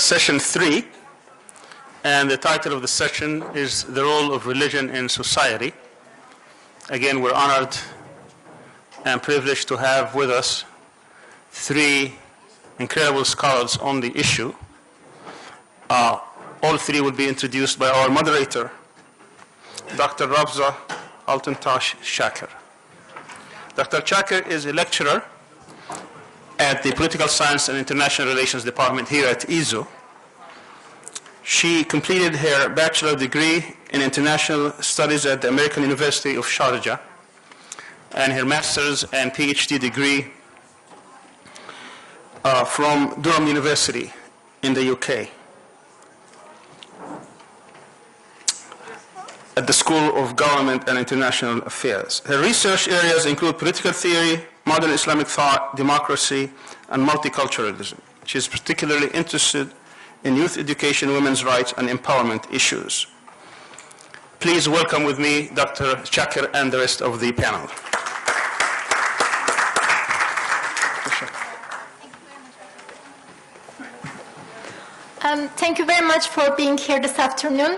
session 3, and the title of the session is The Role of Religion in Society. Again, we're honored and privileged to have with us 3 incredible scholars on the issue. All 3 will be introduced by our moderator, Dr. Ravza Altunas Cakir. Dr. Cakir is a lecturer at the Political Science and International Relations Department here at IZU. She completed her bachelor degree in international studies at the American University of Sharjah and her master's and PhD degree from Durham University in the UK at the School of Government and International Affairs. Her research areas include political theory, modern Islamic thought, democracy, and multiculturalism. She is particularly interested in youth education, women's rights, and empowerment issues. Please welcome with me Dr. Cakir and the rest of the panel. Thank you very much for being here this afternoon.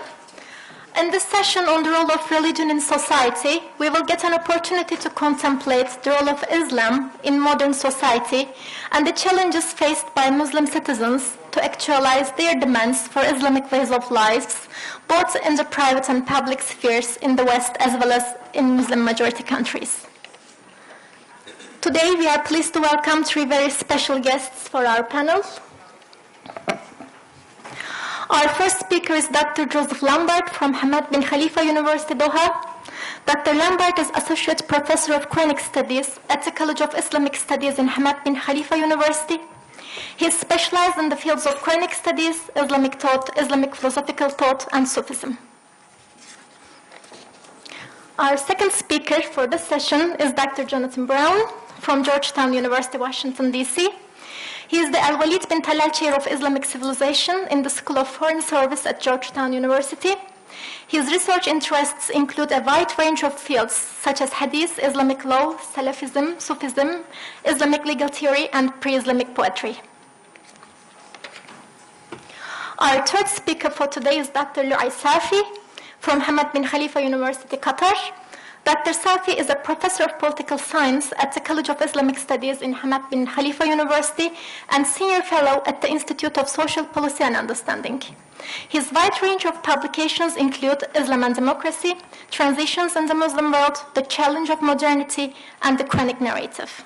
In this session on the role of religion in society, we will get an opportunity to contemplate the role of Islam in modern society and the challenges faced by Muslim citizens to actualize their demands for Islamic ways of life, both in the private and public spheres in the West as well as in Muslim majority countries. Today we are pleased to welcome 3 very special guests for our panel. Our first speaker is Dr. Joseph Lumbard from Hamad bin Khalifa University, Doha. Dr. Lombard is Associate Professor of Quranic Studies at the College of Islamic Studies in Hamad bin Khalifa University. He is specialized in the fields of Quranic Studies, Islamic thought, Islamic philosophical thought, and Sufism. Our second speaker for this session is Dr. Jonathan Brown from Georgetown University, Washington, D.C. He is the Al-Walid bin Talal Chair of Islamic Civilization in the School of Foreign Service at Georgetown University. His research interests include a wide range of fields such as Hadith, Islamic law, Salafism, Sufism, Islamic legal theory, and pre-Islamic poetry. Our third speaker for today is Dr. Louay Safi from Hamad bin Khalifa University, Qatar. Dr. Safi is a professor of political science at the College of Islamic Studies in Hamad bin Khalifa University and senior fellow at the Institute of Social Policy and Understanding. His wide range of publications include Islam and Democracy, Transitions in the Muslim World, The Challenge of Modernity, and the Quranic Narrative.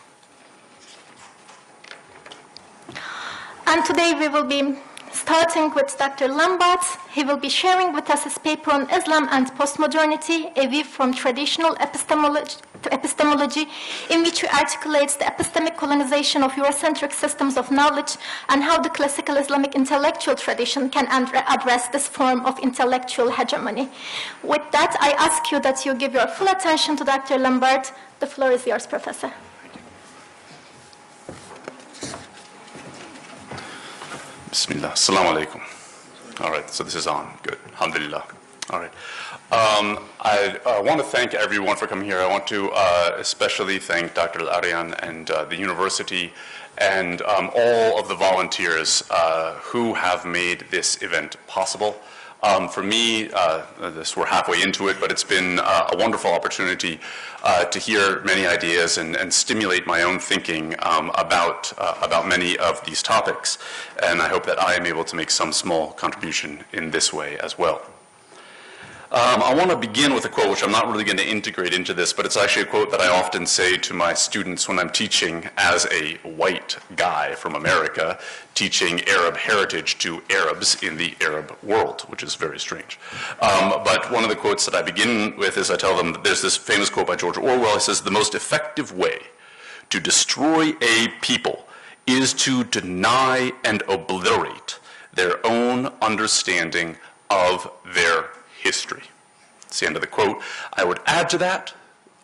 And today we will be starting with Dr. Lombard. He will be sharing with us his paper on Islam and Postmodernity, a view from traditional epistemology, in which he articulates the epistemic colonization of Eurocentric systems of knowledge and how the classical Islamic intellectual tradition can address this form of intellectual hegemony. With that, I ask you that you give your full attention to Dr. Lombard. The floor is yours, Professor. Bismillah. Assalamu alaikum. All right, so this is on. Good. Alhamdulillah. All right. I want to thank everyone for coming here. I want to especially thank Dr. Al-Aryan and the university and all of the volunteers who have made this event possible. For me, we're halfway into it, but it's been a wonderful opportunity to hear many ideas and stimulate my own thinking about many of these topics. And I hope that I am able to make some small contribution in this way as well. I want to begin with a quote, which I'm not really going to integrate into this, but it's actually a quote that I often say to my students when I'm teaching as a white guy from America, teaching Arab heritage to Arabs in the Arab world, which is very strange. But one of the quotes that I begin with is I tell them that there's this famous quote by George Orwell. He says, "The most effective way to destroy a people is to deny and obliterate their own understanding of their history." It's the end of the quote. I would add to that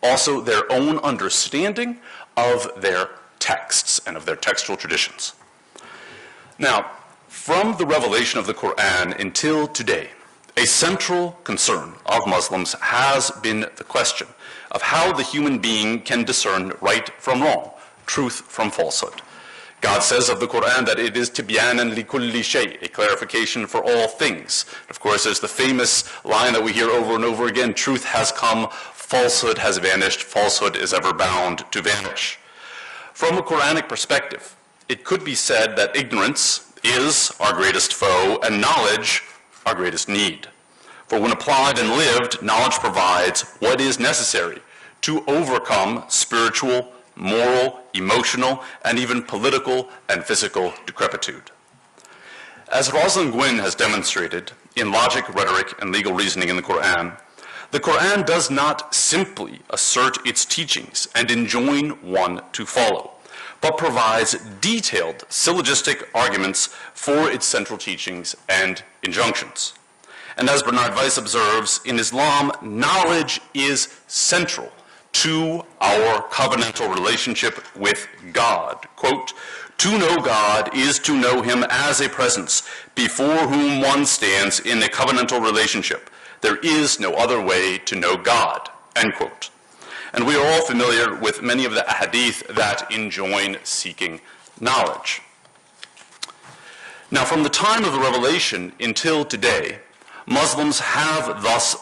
also their own understanding of their texts and of their textual traditions. Now, from the revelation of the Quran until today, a central concern of Muslims has been the question of how the human being can discern right from wrong, truth from falsehood. God says of the Quran that it is tibyanan likulli shay, a clarification for all things. Of course, there's the famous line that we hear over and over again, truth has come, falsehood has vanished, falsehood is ever bound to vanish. From a Quranic perspective, it could be said that ignorance is our greatest foe and knowledge our greatest need. For when applied and lived, knowledge provides what is necessary to overcome spiritual, moral, emotional, and even political and physical decrepitude. As Ravza has demonstrated in logic, rhetoric, and legal reasoning in the Quran does not simply assert its teachings and enjoin one to follow, but provides detailed syllogistic arguments for its central teachings and injunctions. And as Bernard Weiss observes, in Islam, knowledge is central to our covenantal relationship with God. Quote, to know God is to know him as a presence before whom one stands in a covenantal relationship. There is no other way to know God, end quote. And we are all familiar with many of the ahadith that enjoin seeking knowledge. Now, from the time of the revelation until today, Muslims have thus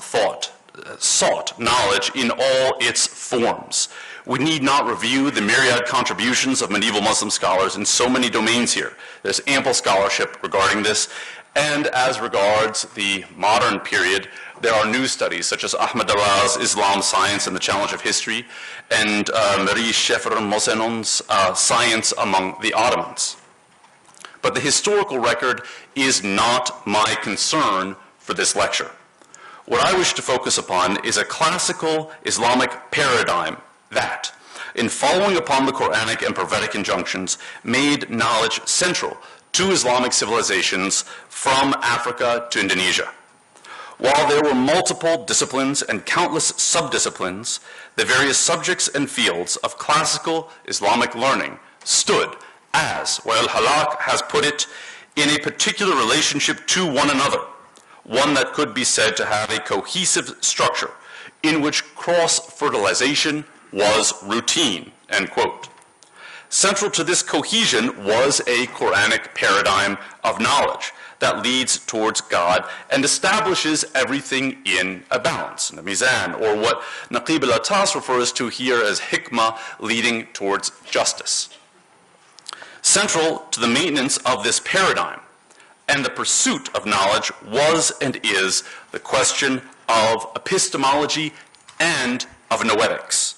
sought knowledge in all its forms. We need not review the myriad contributions of medieval Muslim scholars in so many domains here. There's ample scholarship regarding this, and as regards the modern period, there are new studies such as Ahmad Daraw's Islam, Science, and the Challenge of History, and Marie Scheffer-Mosenon's Science Among the Ottomans. But the historical record is not my concern for this lecture. What I wish to focus upon is a classical Islamic paradigm that, in following upon the Quranic and prophetic injunctions, made knowledge central to Islamic civilizations from Africa to Indonesia. While there were multiple disciplines and countless subdisciplines, the various subjects and fields of classical Islamic learning stood, as Wael Halak has put it, in a particular relationship to one another, one that could be said to have a cohesive structure in which cross-fertilization was routine, end quote. Central to this cohesion was a Quranic paradigm of knowledge that leads towards God and establishes everything in a balance, the mizan, or what Naqib al-Atas refers to here as hikmah, leading towards justice. Central to the maintenance of this paradigm and the pursuit of knowledge was and is the question of epistemology and of noetics.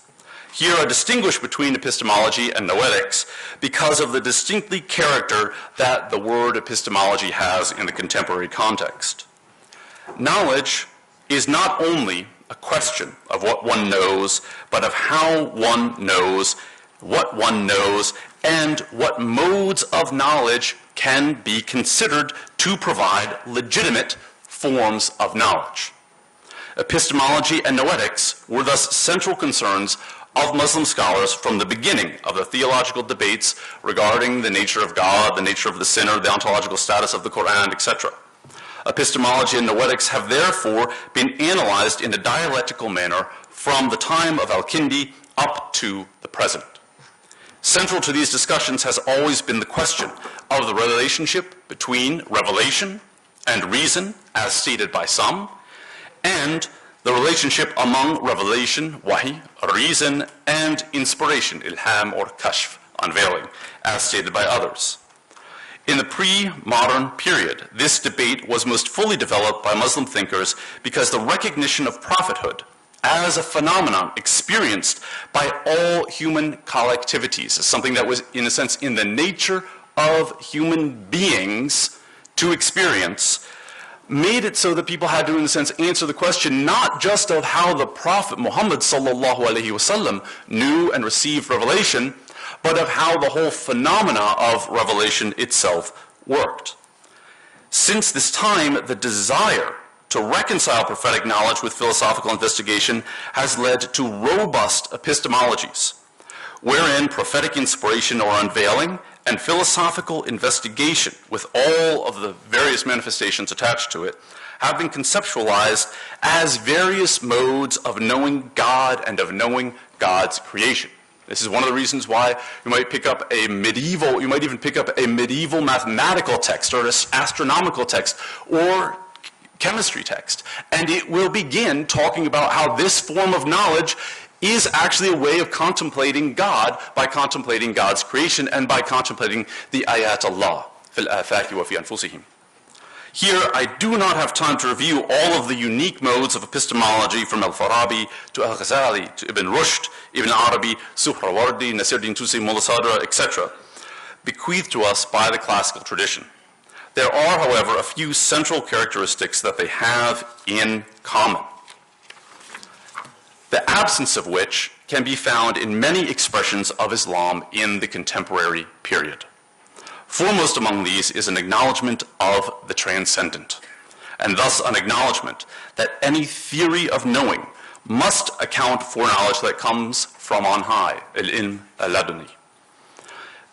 Here I distinguish between epistemology and noetics because of the distinctly character that the word epistemology has in the contemporary context. Knowledge is not only a question of what one knows, but of how one knows, what one knows, and what modes of knowledge can be considered to provide legitimate forms of knowledge. Epistemology and noetics were thus central concerns of Muslim scholars from the beginning of the theological debates regarding the nature of God, the nature of the sinner, the ontological status of the Quran, etc. Epistemology and noetics have therefore been analyzed in a dialectical manner from the time of Al-Kindi up to the present. Central to these discussions has always been the question of the relationship between revelation and reason, as stated by some, and the relationship among revelation, wahi, reason, and inspiration, ilham or kashf, unveiling, as stated by others. In the pre-modern period, this debate was most fully developed by Muslim thinkers because the recognition of prophethood as a phenomenon experienced by all human collectivities, as something that was, in a sense, in the nature of human beings to experience, made it so that people had to, in a sense, answer the question not just of how the Prophet Muhammad sallallahu alaihi wasallam knew and received revelation, but of how the whole phenomena of revelation itself worked. Since this time, the desire to reconcile prophetic knowledge with philosophical investigation has led to robust epistemologies, wherein prophetic inspiration or unveiling and philosophical investigation with all of the various manifestations attached to it have been conceptualized as various modes of knowing God and of knowing God's creation. This is one of the reasons why you might pick up a medieval, you might even pick up a medieval mathematical text or an astronomical text or chemistry text. And it will begin talking about how this form of knowledge is actually a way of contemplating God by contemplating God's creation and by contemplating the ayat Allah fil afaki wa fi anfusihim. Here, I do not have time to review all of the unique modes of epistemology from Al-Farabi to Al-Ghazali to Ibn Rushd, Ibn Arabi, Suhrawardi, Nasiruddin Tusi, Mullah Sadra, etc., bequeathed to us by the classical tradition. There are, however, a few central characteristics that they have in common, the absence of which can be found in many expressions of Islam in the contemporary period. Foremost among these is an acknowledgement of the transcendent, and thus an acknowledgement that any theory of knowing must account for knowledge that comes from on high, al-ilm al-laduni,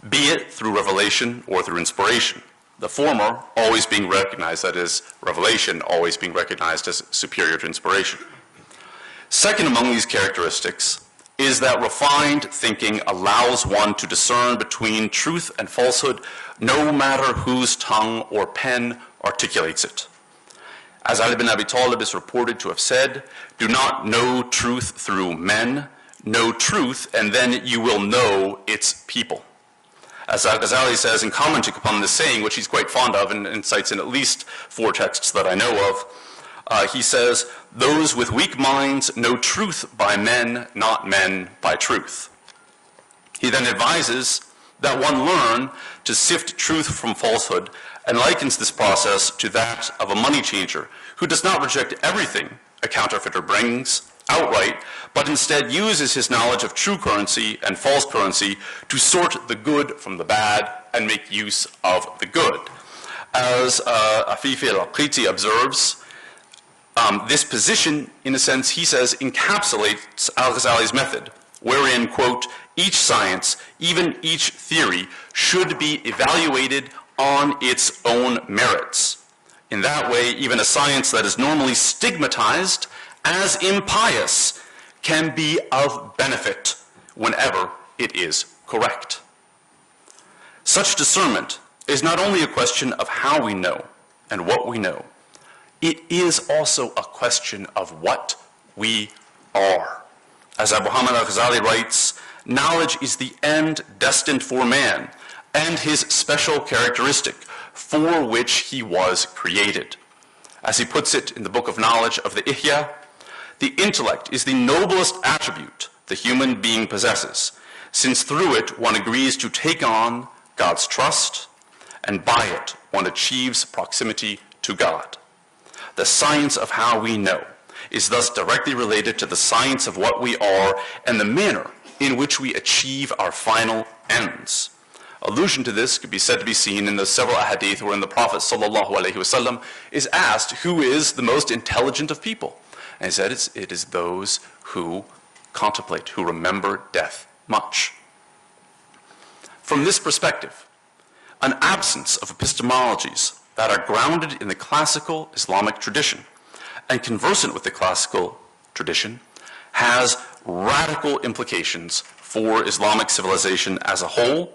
be it through revelation or through inspiration, the former always being recognized, that is, revelation always being recognized as superior to inspiration. Second among these characteristics is that refined thinking allows one to discern between truth and falsehood no matter whose tongue or pen articulates it. As Ali bin Abi Talib is reported to have said, do not know truth through men, know truth and then you will know its people. As Al-Ghazali says in commenting upon this saying, which he's quite fond of and cites in at least 4 texts that I know of, he says, those with weak minds know truth by men, not men by truth. He then advises that one learn to sift truth from falsehood and likens this process to that of a money changer who does not reject everything a counterfeiter brings outright, but instead uses his knowledge of true currency and false currency to sort the good from the bad and make use of the good. As Afifi al-Aqiti observes, this position, in a sense, he says, encapsulates Al-Ghazali's method, wherein, quote, each science, even each theory, should be evaluated on its own merits. In that way, even a science that is normally stigmatized as impious can be of benefit whenever it is correct. Such discernment is not only a question of how we know and what we know, it is also a question of what we are. As Abu Hamid al-Ghazali writes, knowledge is the end destined for man and his special characteristic for which he was created. As he puts it in the Book of Knowledge of the Ihya, the intellect is the noblest attribute the human being possesses, since through it one agrees to take on God's trust, and by it one achieves proximity to God. The science of how we know is thus directly related to the science of what we are and the manner in which we achieve our final ends. Allusion to this could be said to be seen in the several ahadith wherein the Prophet ﷺ is asked who is the most intelligent of people. And he said it is those who contemplate, who remember death much. From this perspective, an absence of epistemologies that are grounded in the classical Islamic tradition and conversant with the classical tradition has radical implications for Islamic civilization as a whole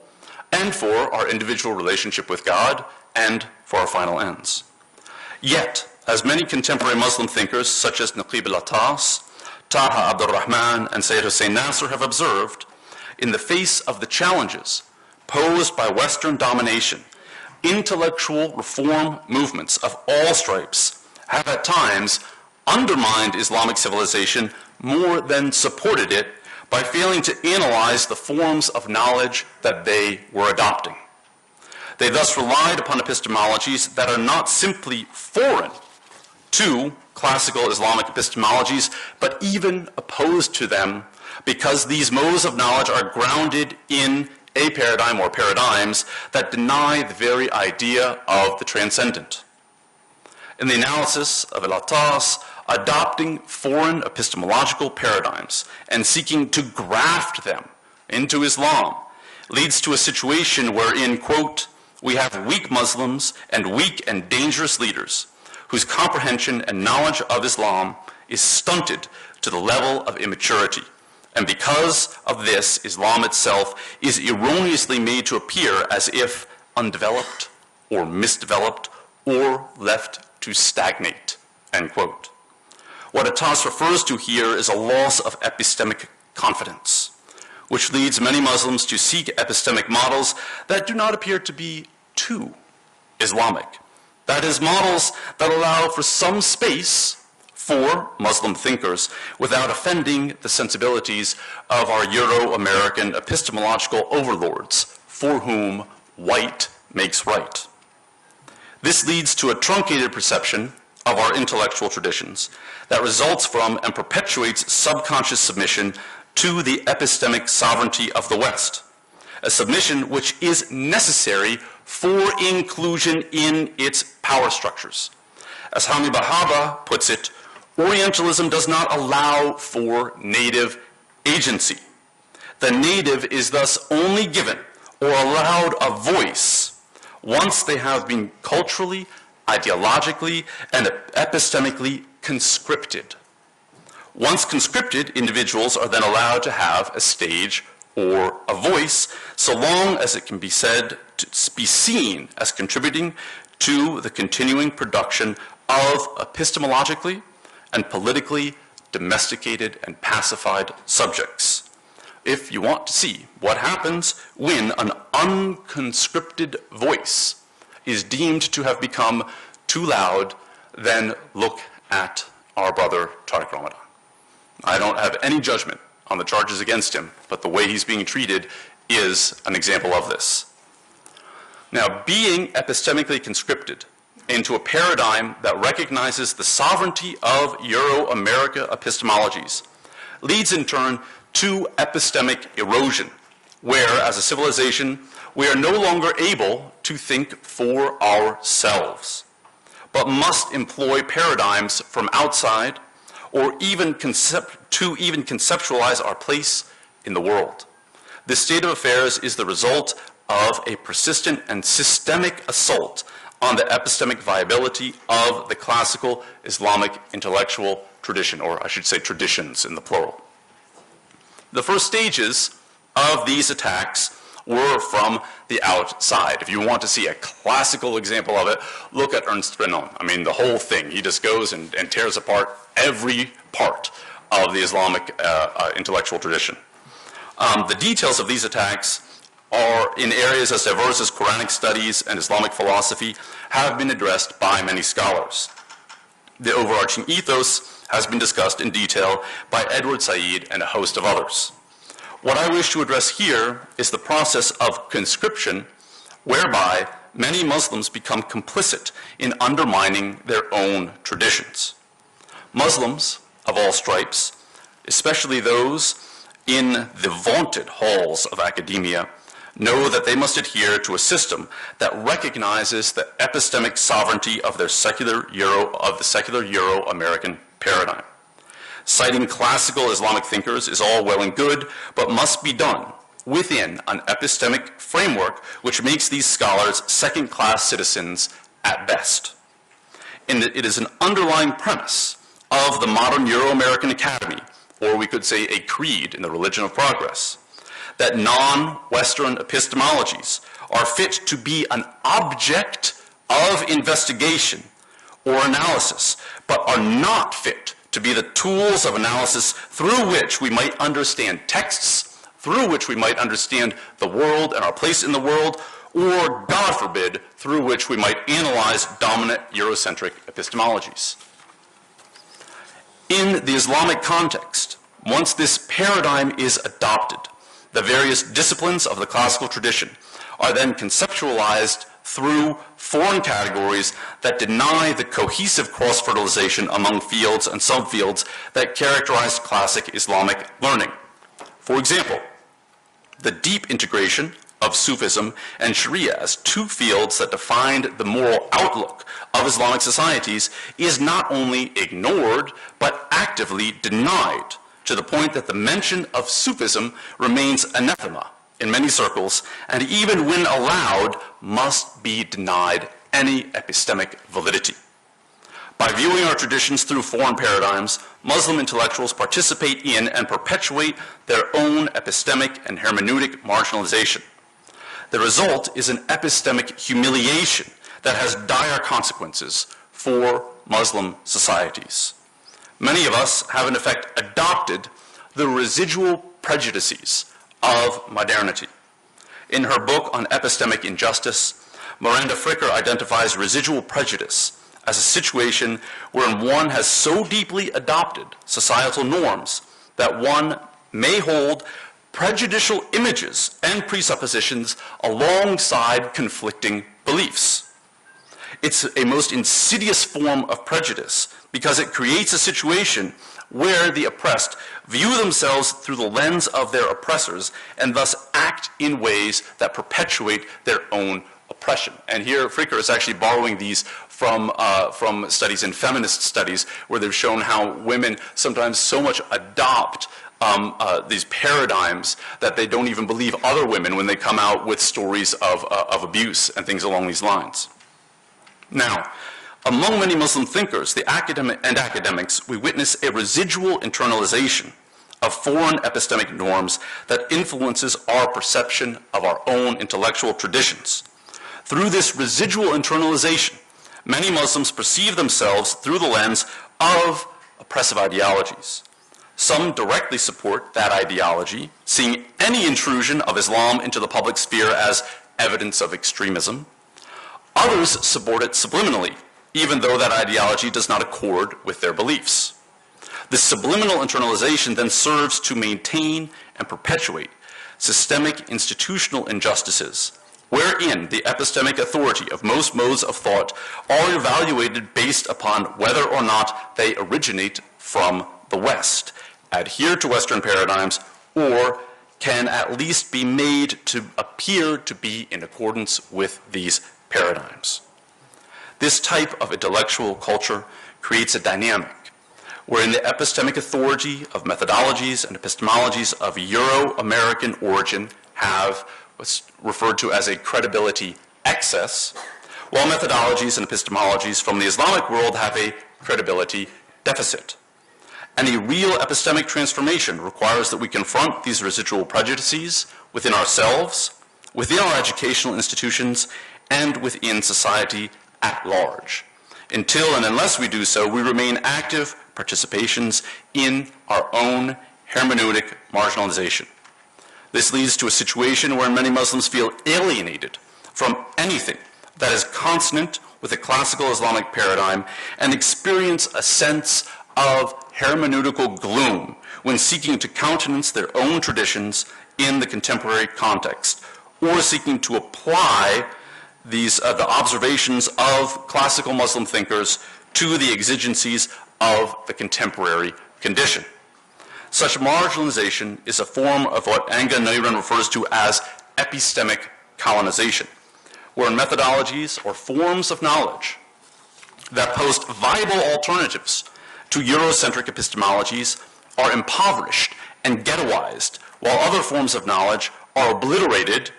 and for our individual relationship with God and for our final ends. Yet, as many contemporary Muslim thinkers such as Naqib al-Attas, Taha Abdul Rahman, and Sayyid Hussein Nasr have observed, in the face of the challenges posed by Western domination, intellectual reform movements of all stripes have at times undermined Islamic civilization more than supported it by failing to analyze the forms of knowledge that they were adopting. They thus relied upon epistemologies that are not simply foreign to classical Islamic epistemologies, but even opposed to them, because these modes of knowledge are grounded in a paradigm or paradigms that deny the very idea of the transcendent. In the analysis of al-Attas, adopting foreign epistemological paradigms and seeking to graft them into Islam leads to a situation wherein, quote, we have weak Muslims and weak and dangerous leaders whose comprehension and knowledge of Islam is stunted to the level of immaturity, And because of this, Islam itself is erroneously made to appear as if undeveloped or misdeveloped or left to stagnate, end quote. What Altunas refers to here is a loss of epistemic confidence, which leads many Muslims to seek epistemic models that do not appear to be too Islamic. That is, models that allow for some space for Muslim thinkers without offending the sensibilities of our Euro-American epistemological overlords, for whom white makes right. This leads to a truncated perception of our intellectual traditions that results from and perpetuates subconscious submission to the epistemic sovereignty of the West, a submission which is necessary for inclusion in its power structures. As Hami Bahaba puts it, Orientalism does not allow for native agency. The native is thus only given or allowed a voice once they have been culturally, ideologically, and epistemically conscripted. Once conscripted, individuals are then allowed to have a stage or a voice, so long as it can be said to be seen as contributing to the continuing production of epistemologically and politically domesticated and pacified subjects. If you want to see what happens when an unconscripted voice is deemed to have become too loud, then look at our brother Tariq Ramadan. I don't have any judgment on the charges against him, but the way he's being treated is an example of this. Now, being epistemically conscripted into a paradigm that recognizes the sovereignty of Euro-America epistemologies leads in turn to epistemic erosion, where, as a civilization, we are no longer able to think for ourselves, but must employ paradigms from outside or even conceptualize our place in the world. This state of affairs is the result of a persistent and systemic assault on the epistemic viability of the classical Islamic intellectual tradition, or I should say traditions in the plural. The first stages of these attacks were from the outside. If you want to see a classical example of it, look at Ernst Renan. I mean, the whole thing. He just goes and tears apart every part of the Islamic intellectual tradition. The details of these attacks are in areas as diverse as Quranic studies and Islamic philosophy have been addressed by many scholars. The overarching ethos has been discussed in detail by Edward Said and a host of others. What I wish to address here is the process of conscription whereby many Muslims become complicit in undermining their own traditions. Muslims of all stripes, especially those in the vaunted halls of academia, know that they must adhere to a system that recognizes the epistemic sovereignty of the secular Euro-American paradigm. Citing classical Islamic thinkers is all well and good, but must be done within an epistemic framework which makes these scholars second-class citizens at best. And it is an underlying premise of the modern Euro-American academy, or we could say a creed in the religion of progress, that non-Western epistemologies are fit to be an object of investigation or analysis, but are not fit to be the tools of analysis through which we might understand texts, through which we might understand the world and our place in the world, or, God forbid, through which we might analyze dominant Eurocentric epistemologies. In the Islamic context, once this paradigm is adopted, the various disciplines of the classical tradition are then conceptualized through foreign categories that deny the cohesive cross-fertilization among fields and subfields that characterized classic Islamic learning. For example, the deep integration of Sufism and Sharia as two fields that defined the moral outlook of Islamic societies is not only ignored, but actively denied, to the point that the mention of Sufism remains anathema in many circles, and even when allowed, must be denied any epistemic validity. By viewing our traditions through foreign paradigms, Muslim intellectuals participate in and perpetuate their own epistemic and hermeneutic marginalization. The result is an epistemic humiliation that has dire consequences for Muslim societies. Many of us have in effect adopted the residual prejudices of modernity. In her book on epistemic injustice, Miranda Fricker identifies residual prejudice as a situation wherein one has so deeply adopted societal norms that one may hold prejudicial images and presuppositions alongside conflicting beliefs. It's a most insidious form of prejudice because it creates a situation where the oppressed view themselves through the lens of their oppressors and thus act in ways that perpetuate their own oppression. And here Fricker is actually borrowing these from studies in feminist studies where they've shown how women sometimes so much adopt these paradigms that they don't even believe other women when they come out with stories of abuse and things along these lines. Now, among many Muslim thinkers and academics, we witness a residual internalization of foreign epistemic norms that influences our perception of our own intellectual traditions. Through this residual internalization, many Muslims perceive themselves through the lens of oppressive ideologies. Some directly support that ideology, seeing any intrusion of Islam into the public sphere as evidence of extremism. Others support it subliminally, even though that ideology does not accord with their beliefs. This subliminal internalization then serves to maintain and perpetuate systemic institutional injustices, wherein the epistemic authority of most modes of thought are evaluated based upon whether or not they originate from the West, adhere to Western paradigms, or can at least be made to appear to be in accordance with these paradigms. This type of intellectual culture creates a dynamic wherein the epistemic authority of methodologies and epistemologies of Euro-American origin have what's referred to as a credibility excess, while methodologies and epistemologies from the Islamic world have a credibility deficit. And a real epistemic transformation requires that we confront these residual prejudices within ourselves, within our educational institutions, and within society at large. Until and unless we do so, we remain active participations in our own hermeneutic marginalization. This leads to a situation where many Muslims feel alienated from anything that is consonant with the classical Islamic paradigm and experience a sense of hermeneutical gloom when seeking to countenance their own traditions in the contemporary context, or seeking to apply the observations of classical Muslim thinkers to the exigencies of the contemporary condition. Such marginalization is a form of what Anga Nayran refers to as epistemic colonization, where methodologies or forms of knowledge that post viable alternatives to Eurocentric epistemologies are impoverished and ghettoized, while other forms of knowledge are obliterated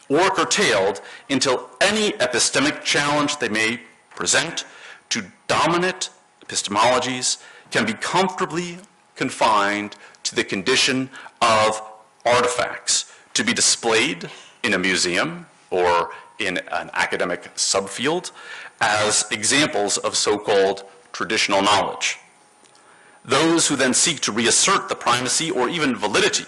or curtailed until any epistemic challenge they may present to dominant epistemologies can be comfortably confined to the condition of artifacts to be displayed in a museum or in an academic subfield as examples of so-called traditional knowledge. Those who then seek to reassert the primacy or even validity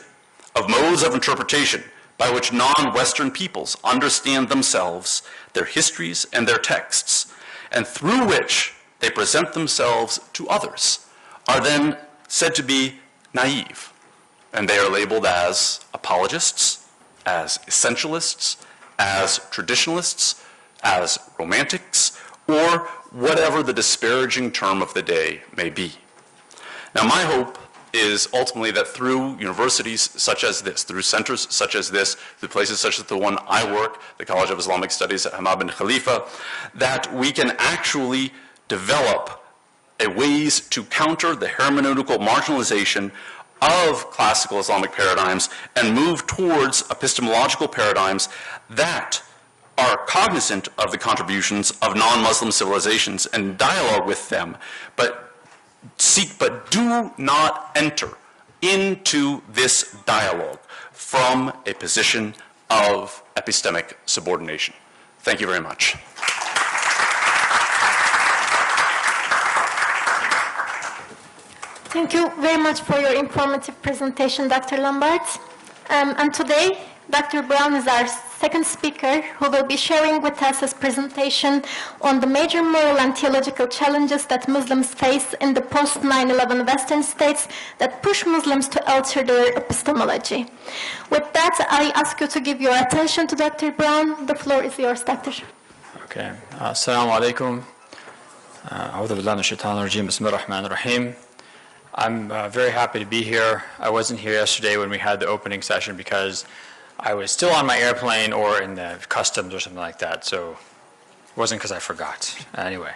of modes of interpretation by which non-Western peoples understand themselves, their histories, and their texts, and through which they present themselves to others, are then said to be naive, and they are labeled as apologists, as essentialists, as traditionalists, as romantics, or whatever the disparaging term of the day may be. Now, my hope is ultimately that through universities such as this, through centers such as this, through places such as the one I work, the College of Islamic Studies at Hamad bin Khalifa, that we can actually develop ways to counter the hermeneutical marginalization of classical Islamic paradigms and move towards epistemological paradigms that are cognizant of the contributions of non-Muslim civilizations and dialogue with them, but do not enter into this dialogue from a position of epistemic subordination. Thank you very much. Thank you very much for your informative presentation, Dr. Lombard. And today, Dr. Brown is our second speaker who will be sharing with us his presentation on the major moral and theological challenges that Muslims face in the post-9/11 Western states that push Muslims to alter their epistemology. With that, I ask you to give your attention to Dr. Brown. The floor is yours, Dr. Okay. Assalamu alaikum. A'udhu billahi minash shaitanir rajim. Bismillahir rahmanir rahim. I'm very happy to be here. I wasn't here yesterday when we had the opening session because I was still on my airplane or in the customs or something like that, so it wasn't because I forgot. Anyway,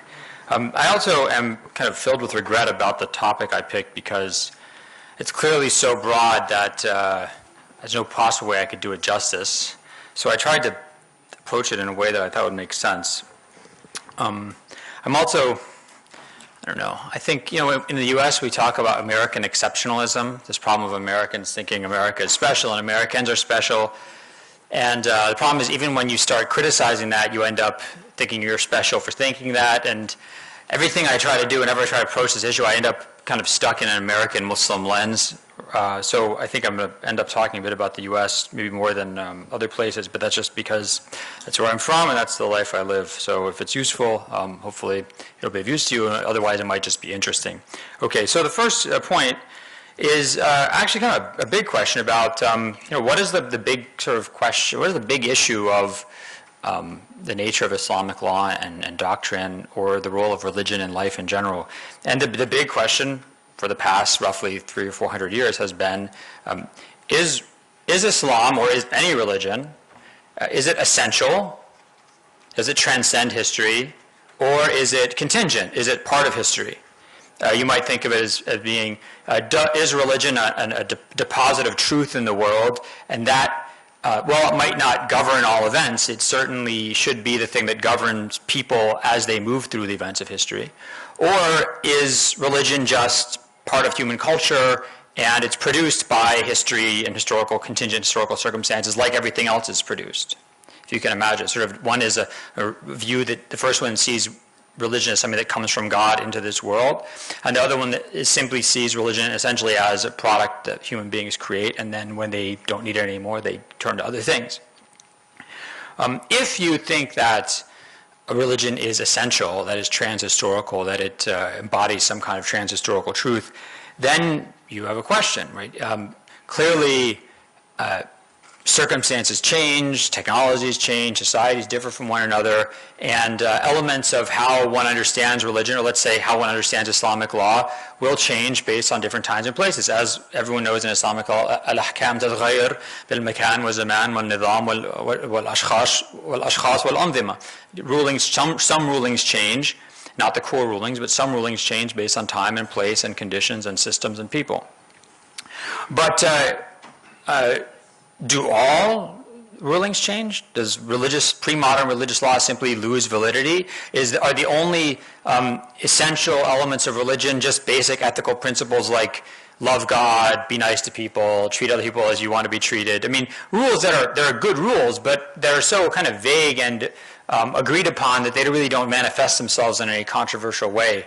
I also am kind of filled with regret about the topic I picked because it's clearly so broad that there's no possible way I could do it justice. So I tried to approach it in a way that I thought would make sense. I'm also, I don't know, I think, you know, in the US we talk about American exceptionalism, this problem of Americans thinking America is special and Americans are special. And the problem is even when you start criticizing that, you end up thinking you're special for thinking that. And everything I try to do, whenever I try to approach this issue, I end up kind of stuck in an American Muslim lens. So I think I'm going to end up talking a bit about the US, maybe more than other places, but that's just because that's where I'm from and that's the life I live. So if it's useful, hopefully it'll be of use to you, otherwise it might just be interesting. Okay, so the first point is actually kind of a big question about, you know, what is the big sort of question, what is the big issue of the nature of Islamic law and doctrine, or the role of religion in life in general? And the big question for the past roughly 300 or 400 years has been, is Islam, or is any religion, is it essential? Does it transcend history? Or is it contingent? Is it part of history? You might think of it as being, is religion a deposit of truth in the world, and that, while it might not govern all events, it certainly should be the thing that governs people as they move through the events of history? Or is religion just part of human culture, and it's produced by history and contingent historical circumstances like everything else is produced? If you can imagine, sort of one is a view that the first one sees religion as something that comes from God into this world, and the other one that simply sees religion essentially as a product that human beings create, and then when they don't need it anymore, they turn to other things. If you think that a religion is essential, that is transhistorical, that it embodies some kind of transhistorical truth, then you have a question, right? Clearly, circumstances change, technologies change, societies differ from one another, and elements of how one understands religion, or let's say how one understands Islamic law, will change based on different times and places. As everyone knows in Islamic law, al-ahkam تتغير بالمكان والزمان والنظام والأشخاص والأنظمة. Rulings, some rulings change, not the core rulings, but some rulings change based on time and place and conditions and systems and people. But do all rulings change? Does pre-modern religious law simply lose validity? Are the only essential elements of religion just basic ethical principles like love God, be nice to people, treat other people as you want to be treated? I mean, rules that are good rules, but they're so kind of vague and agreed upon that they really don't manifest themselves in a controversial way.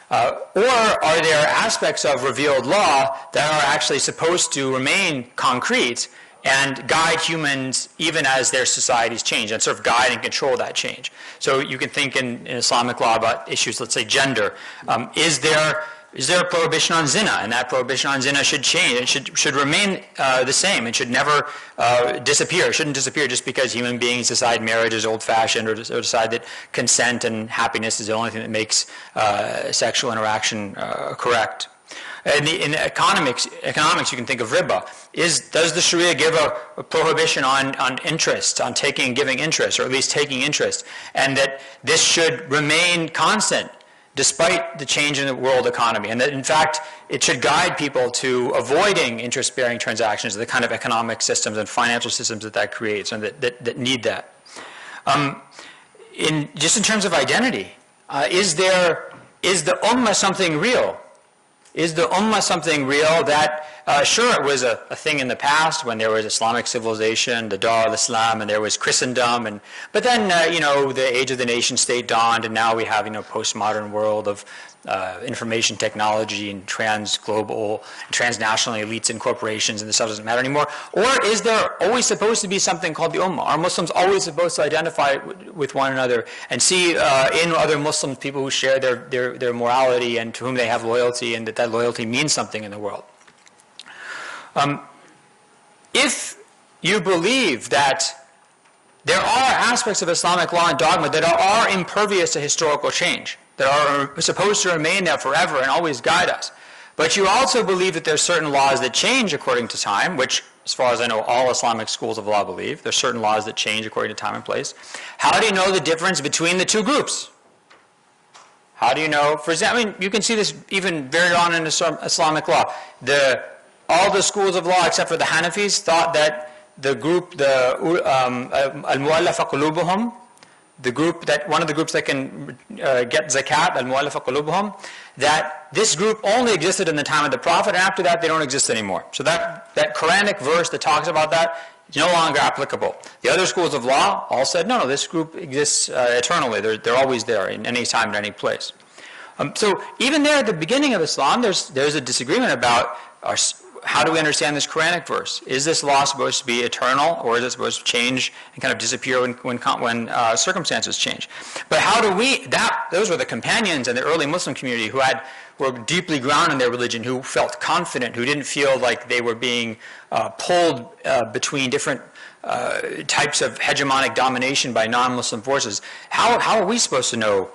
Or are there aspects of revealed law that are actually supposed to remain concrete and guide humans even as their societies change, and sort of guide and control that change? So you can think in Islamic law about issues, let's say gender. Is there a prohibition on zina? And that prohibition on zina should change. It should remain the same. It should never disappear. It shouldn't disappear just because human beings decide marriage is old-fashioned, or decide that consent and happiness is the only thing that makes sexual interaction correct. In economics, you can think of riba. Does the Sharia give a prohibition on interest, on taking and giving interest, or at least taking interest, and that this should remain constant despite the change in the world economy, and that in fact it should guide people to avoiding interest-bearing transactions, the kind of economic systems and financial systems that creates, and that need that. Just in terms of identity, is the Ummah something real? Is the Ummah something real that, sure, it was a thing in the past when there was Islamic civilization, the Dar al-Islam, and there was Christendom, but then, the age of the nation state dawned, and now we have, postmodern world of information technology and transnational elites and corporations, and this stuff doesn't matter anymore? Or is there always supposed to be something called the Ummah? Are Muslims always supposed to identify with one another and see in other Muslims people who share their morality and to whom they have loyalty, and that loyalty means something in the world? If you believe that there are aspects of Islamic law and dogma that are impervious to historical change, that are supposed to remain there forever and always guide us, but you also believe that there are certain laws that change according to time, which, as far as I know, all Islamic schools of law believe. There are certain laws that change according to time and place. How do you know the difference between the two groups? How do you know? For example, you can see this even very on in Islamic law. All the schools of law, except for the Hanafis, thought that al-mu'allafa qulubuhum, one of the groups that can get zakat, al-mu'allafa qulubuhum, that this group only existed in the time of the Prophet, and after that they don't exist anymore. So that Quranic verse that talks about that is no longer applicable. The other schools of law all said, no, this group exists eternally. They're always there in any time and any place. So even there at the beginning of Islam, there's a disagreement about how do we understand this Quranic verse? Is this law supposed to be eternal, or is it supposed to change and kind of disappear when circumstances change? But how do those were the companions and the early Muslim community who were deeply grounded in their religion, who felt confident, who didn't feel like they were being pulled between different types of hegemonic domination by non-Muslim forces. How are we supposed to know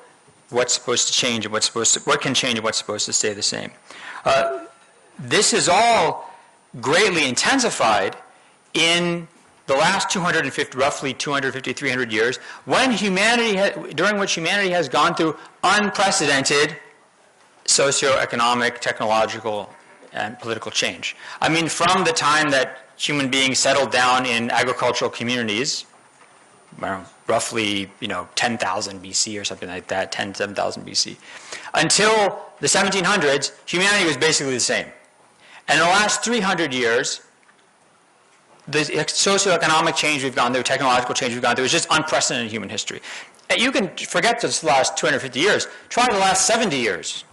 what's supposed to change and what can change and what's supposed to stay the same? This is all greatly intensified in the last roughly 250, 300 years, during which humanity has gone through unprecedented socioeconomic, technological, and political change. I mean, from the time that human beings settled down in agricultural communities, roughly 10,000 BC or something like that, 7,000 BC, until the 1700s, humanity was basically the same. And in the last 300 years, the socioeconomic change we've gone through, technological change we've gone through, is just unprecedented in human history. And you can forget this last 250 years. Try the last 70 years.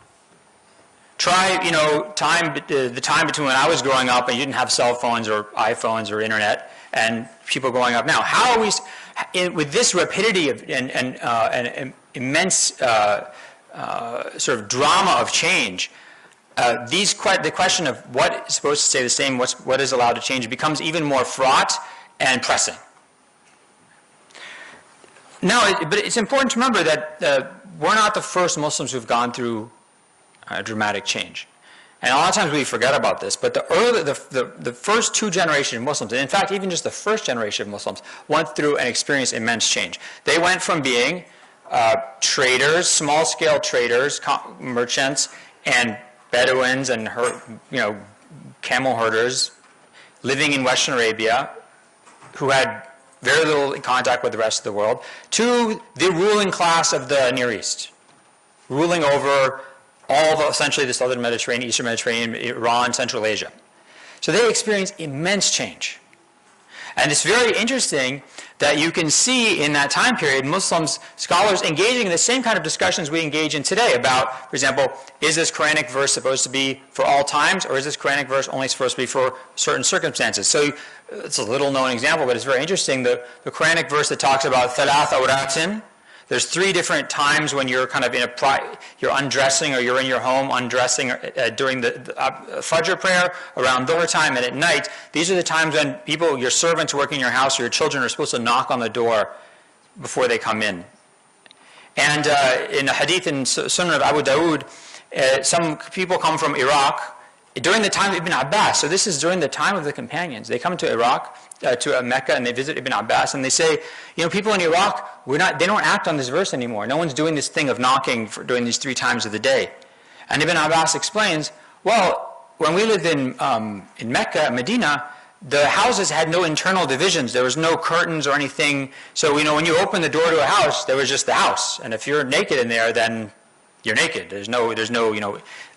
Try, the time between when I was growing up and you didn't have cell phones or iPhones or internet, and people growing up now. How are we, with this rapidity and immense sort of drama of change? The question of what is supposed to stay the same, what is allowed to change, becomes even more fraught and pressing. Now, but it's important to remember that we're not the first Muslims who've gone through dramatic change. And a lot of times we forget about this, but the first two generations of Muslims, and in fact even just the first generation of Muslims, went through and experienced immense change. They went from being traders, small-scale traders, merchants, and Bedouins and camel herders living in Western Arabia who had very little contact with the rest of the world, to the ruling class of the Near East, ruling over all of essentially the southern Mediterranean, eastern Mediterranean, Iran, Central Asia. So they experienced immense change. And it's very interesting that you can see in that time period Muslims, scholars engaging in the same kind of discussions we engage in today about, for example, is this Quranic verse supposed to be for all times, or is this Quranic verse only supposed to be for certain circumstances? So it's a little known example, but it's very interesting. The Quranic verse that talks about thalath awratin, there's 3 different times when you're kind of you're undressing, or you're in your home undressing during the Fajr prayer, around Dhuhr time, and at night. These are the times when your servants working in your house, or your children are supposed to knock on the door before they come in. And in a hadith in Sunan of Abu Dawood, some people come from Iraq during the time of Ibn Abbas. So this is during the time of the companions. They come to Iraq, to Mecca, and they visit Ibn Abbas, and they say, people in Iraq, they don't act on this verse anymore. No one's doing this thing of knocking during these 3 times of the day. And Ibn Abbas explains, well, when we lived in Mecca, Medina, the houses had no internal divisions. There was no curtains or anything. So, when you open the door to a house, there was just the house. And if you're naked in there, then you're naked. There's no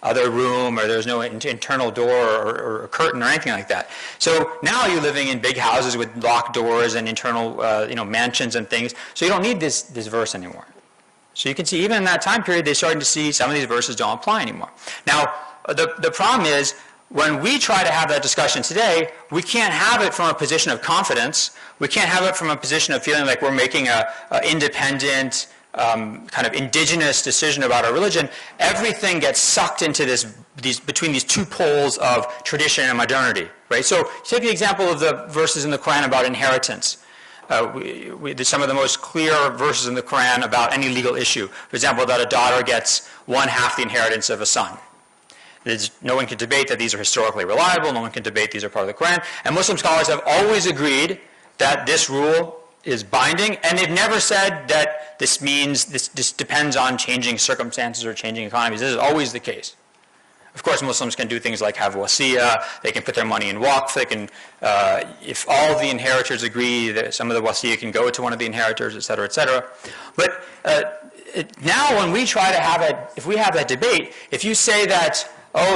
other room, or there's no internal door or a curtain or anything like that. So now you're living in big houses with locked doors and internal, mansions and things. So you don't need this verse anymore. So you can see even in that time period, they're starting to see some of these verses don't apply anymore. Now, the problem is, when we try to have that discussion today, we can't have it from a position of confidence. We can't have it from a position of feeling like we're making an independent, kind of indigenous decision about our religion. Everything gets sucked into between these two poles of tradition and modernity, right? So take the example of the verses in the Quran about inheritance. There's some of the most clear verses in the Quran about any legal issue. For example, that a daughter gets 1/2 the inheritance of a son. No one can debate that these are historically reliable. No one can debate these are part of the Quran. And Muslim scholars have always agreed that this rule is binding, and they've never said that this means this depends on changing circumstances or changing economies. This is always the case. Of course, Muslims can do things like have wasiya. They can put their money in waqf. They can, if all the inheritors agree, that some of the wasiya can go to one of the inheritors, et cetera, et cetera. But now when we try to if we have that debate, if you say that,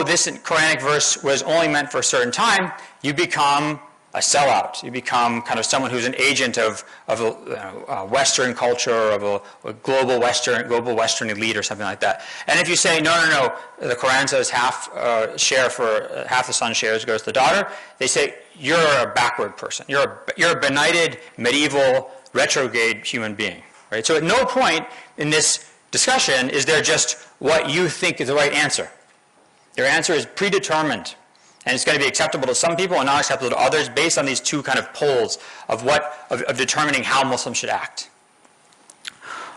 this Quranic verse was only meant for a certain time, you become a sellout. You become kind of someone who's an agent of a Western culture, of a global Western elite or something like that. And if you say, no, the Quran says half the son shares goes to the daughter, they say, you're a backward person. You're a benighted, medieval, retrograde human being. Right? So at no point in this discussion is there just what you think is the right answer. Your answer is predetermined, and it's going to be acceptable to some people and not acceptable to others based on these two kind of poles of determining how Muslims should act.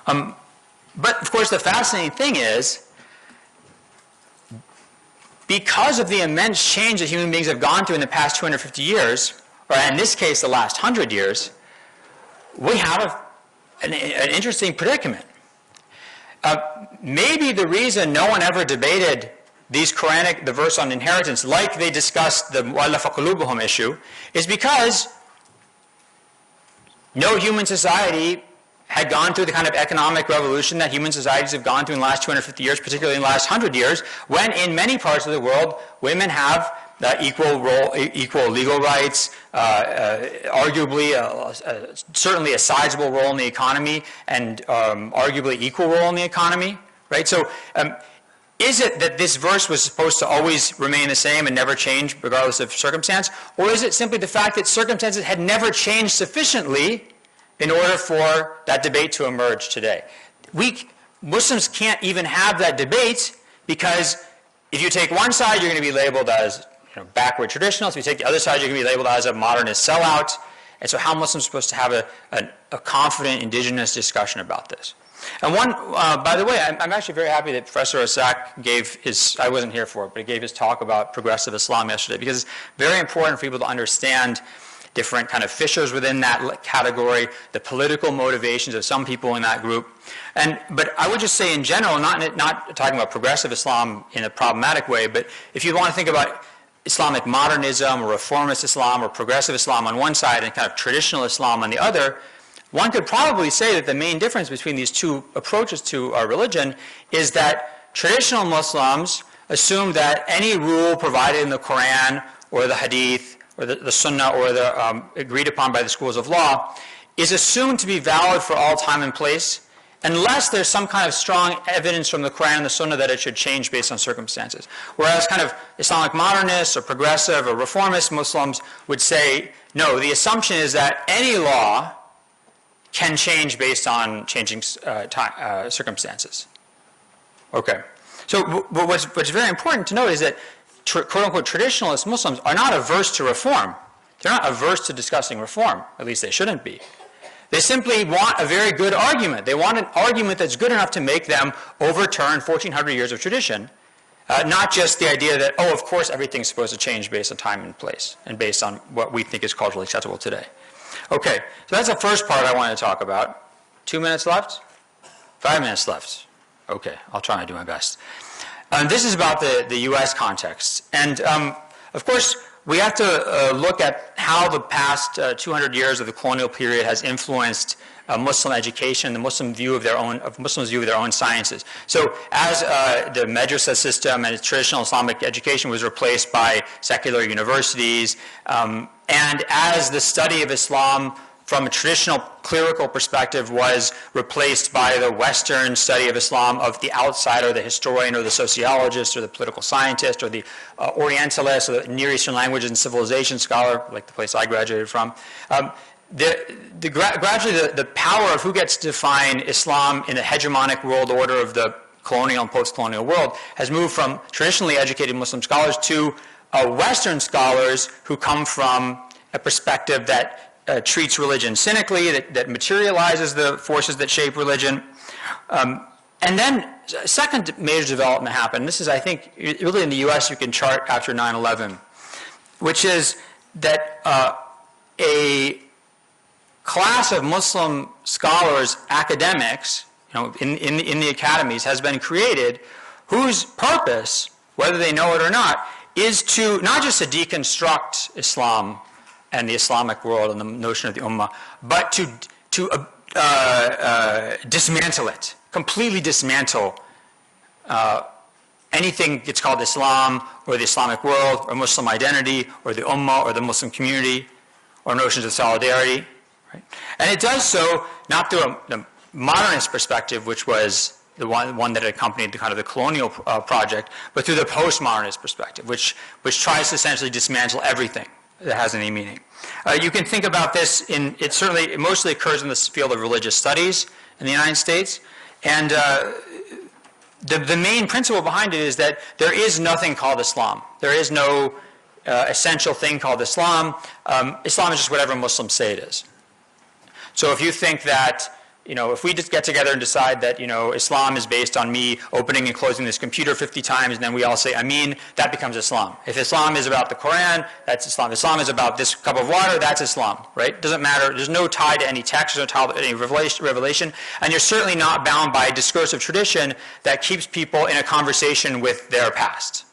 But of course, the fascinating thing is, because of the immense change that human beings have gone through in the past 250 years, or in this case, the last 100 years, we have an interesting predicament. Maybe the reason no one ever debated the verse on inheritance, like they discussed the mu'allafa qulubuhum issue, is because no human society had gone through the kind of economic revolution that human societies have gone through in the last 250 years, particularly in the last 100 years, when in many parts of the world, women have equal legal rights, arguably, certainly a sizable role in the economy, and arguably equal role in the economy, right? So, is it that this verse was supposed to always remain the same and never change regardless of circumstance? Or is it simply the fact that circumstances had never changed sufficiently in order for that debate to emerge today? Muslims can't even have that debate, because if you take one side, you're going to be labeled as backward traditionalist. If you take the other side, you're going to be labeled as a modernist sellout. And so how are Muslims supposed to have a confident indigenous discussion about this? And by the way, I'm actually very happy that Professor Osak gave I wasn't here for it, but he gave his talk about progressive Islam yesterday, because it's very important for people to understand different kind of fissures within that category, the political motivations of some people in that group. But I would just say in general, not talking about progressive Islam in a problematic way, but if you want to think about Islamic modernism or reformist Islam or progressive Islam on one side and kind of traditional Islam on the other, one could probably say that the main difference between these two approaches to our religion is that traditional Muslims assume that any rule provided in the Quran or the Hadith or the Sunnah or the agreed upon by the schools of law is assumed to be valid for all time and place, unless there's some kind of strong evidence from the Quran and the Sunnah that it should change based on circumstances. Whereas kind of Islamic modernists or progressive or reformist Muslims would say, no, the assumption is that any law can change based on changing circumstances. Okay. So what's very important to note is that quote-unquote traditionalist Muslims are not averse to reform. They're not averse to discussing reform. At least they shouldn't be. They simply want a very good argument. They want an argument that's good enough to make them overturn 1,400 years of tradition, not just the idea that, of course everything's supposed to change based on time and place and based on what we think is culturally acceptable today. Okay, so that's the first part I wanted to talk about. 2 minutes left? 5 minutes left. Okay, I'll try to do my best. This is about the U.S. context. And, of course, we have to look at how the past 200 years of the colonial period has influenced Muslim education, the Muslim view of Muslims' view of their own sciences. So as the madrasa system and traditional Islamic education was replaced by secular universities, and as the study of Islam from a traditional clerical perspective was replaced by the Western study of Islam of the outsider, the historian or the sociologist or the political scientist or the Orientalist or the Near Eastern languages and civilization scholar, like the place I graduated from. Gradually the power of who gets to define Islam in the hegemonic world order of the colonial and post-colonial world has moved from traditionally educated Muslim scholars to Western scholars who come from a perspective that treats religion cynically, that materializes the forces that shape religion. And then a second major development happened. This is, I think, really in the US you can chart after 9/11, which is that a class of Muslim scholars, academics, in the academies has been created whose purpose, whether they know it or not, is to not just to deconstruct Islam and the Islamic world and the notion of the Ummah, but to dismantle it, completely dismantle anything that's called Islam or the Islamic world or Muslim identity or the Ummah or the Muslim community or notions of solidarity. Right? And it does so not through the modernist perspective, which was the one that accompanied the kind of the colonial project, but through the postmodernist perspective, which tries to essentially dismantle everything that has any meaning. You can think about this it mostly occurs in this field of religious studies in the United States, and the main principle behind it is that there is nothing called Islam. There is no essential thing called Islam. Islam is just whatever Muslims say it is. So if you think that, if we just get together and decide that, Islam is based on me opening and closing this computer 50 times and then we all say Ameen, that becomes Islam. If Islam is about the Quran, that's Islam. If Islam is about this cup of water, that's Islam, right? Doesn't matter. There's no tie to any text, there's no tie to any revelation, and you're certainly not bound by a discursive tradition that keeps people in a conversation with their past.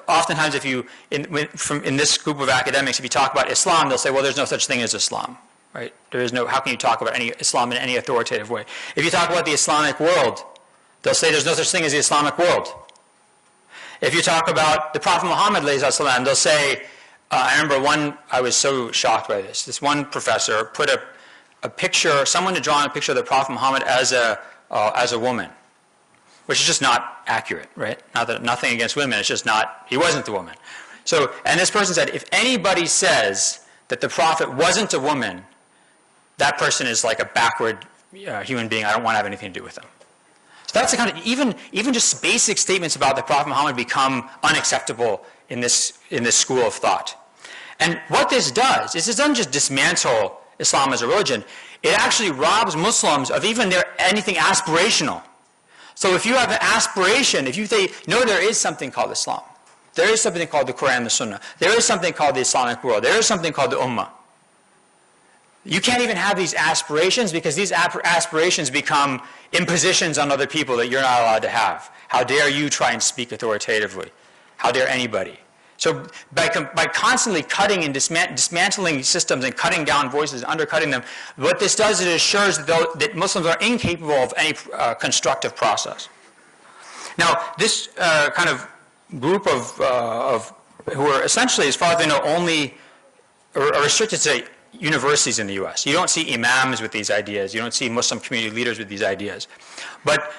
Oftentimes if you, in this group of academics, if you talk about Islam, they'll say, well, there's no such thing as Islam. Right? There is no, how can you talk about Islam in any authoritative way? If you talk about the Islamic world, they'll say there's no such thing as the Islamic world. If you talk about the Prophet Muhammad, they'll say, I remember I was so shocked by this. This one professor put a picture, someone had drawn a picture of the Prophet Muhammad as a woman, which is just not accurate, right? Nothing against women, it's just not, he wasn't the woman. So, and this person said, if anybody says that the Prophet wasn't a woman, that person is like a backward human being. I don't want to have anything to do with them. So that's the kind of, even just basic statements about the Prophet Muhammad become unacceptable in this school of thought. And what this does is it doesn't just dismantle Islam as a religion. It actually robs Muslims of even anything aspirational. So if you have an aspiration, if you say, no, there is something called Islam. There is something called the Quran and the Sunnah. There is something called the Islamic world. There is something called the Ummah. You can't even have these aspirations because these aspirations become impositions on other people that you're not allowed to have. How dare you try and speak authoritatively? How dare anybody? So by constantly cutting and dismantling systems and cutting down voices, undercutting them, what this does is it assures that Muslims are incapable of any constructive process. Now, this kind of group of who are essentially, as far as I know, only are restricted to universities in the US. You don't see imams with these ideas. You don't see Muslim community leaders with these ideas. But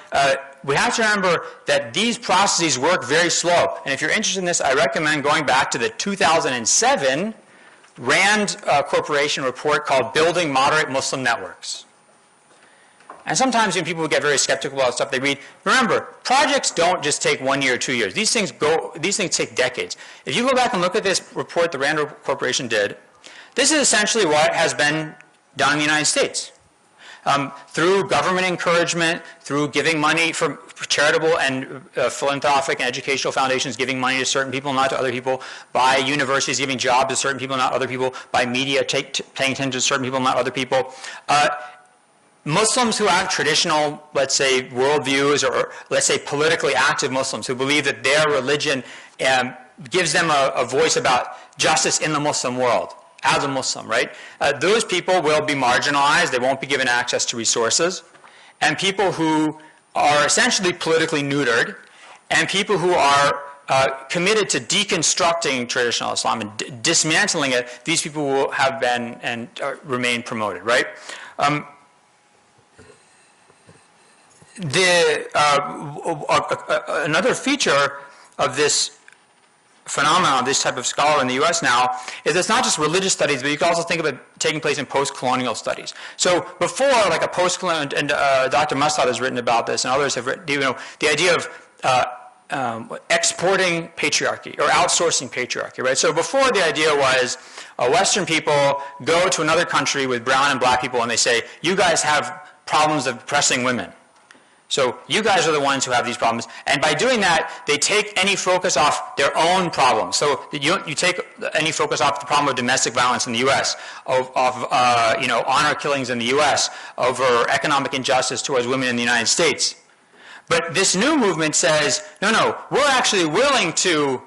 we have to remember that these processes work very slow. And if you're interested in this, I recommend going back to the 2007 RAND Corporation report called Building Moderate Muslim Networks. And sometimes when people get very skeptical about stuff they read, remember, projects don't just take 1 year or 2 years. These things take decades. If you go back and look at this report the RAND Corporation did, this is essentially what has been done in the United States. Through government encouragement, through giving money from charitable and philanthropic and educational foundations, giving money to certain people, not to other people, by universities giving jobs to certain people, not other people, by media paying attention to certain people, not other people. Muslims who have traditional, let's say, worldviews, or let's say politically active Muslims who believe that their religion gives them a voice about justice in the Muslim world, as a Muslim, right? Those people will be marginalized, they won't be given access to resources, and people who are essentially politically neutered, and people who are committed to deconstructing traditional Islam and dismantling it, these people will have been and remain promoted, right? Another feature of this phenomenon, this type of scholar in the U.S. now, is it's not just religious studies, but you can also think of it taking place in post-colonial studies. So before, like a post-colonial, and Dr. Mustad has written about this, and others have written, the idea of exporting patriarchy or outsourcing patriarchy, right? So before, the idea was Western people go to another country with brown and black people and they say, you guys have problems of oppressing women. So you guys are the ones who have these problems. And by doing that, they take any focus off their own problems. So you take any focus off the problem of domestic violence in the U.S., of honor killings in the U.S., over economic injustice towards women in the United States. But this new movement says, no, we're actually willing to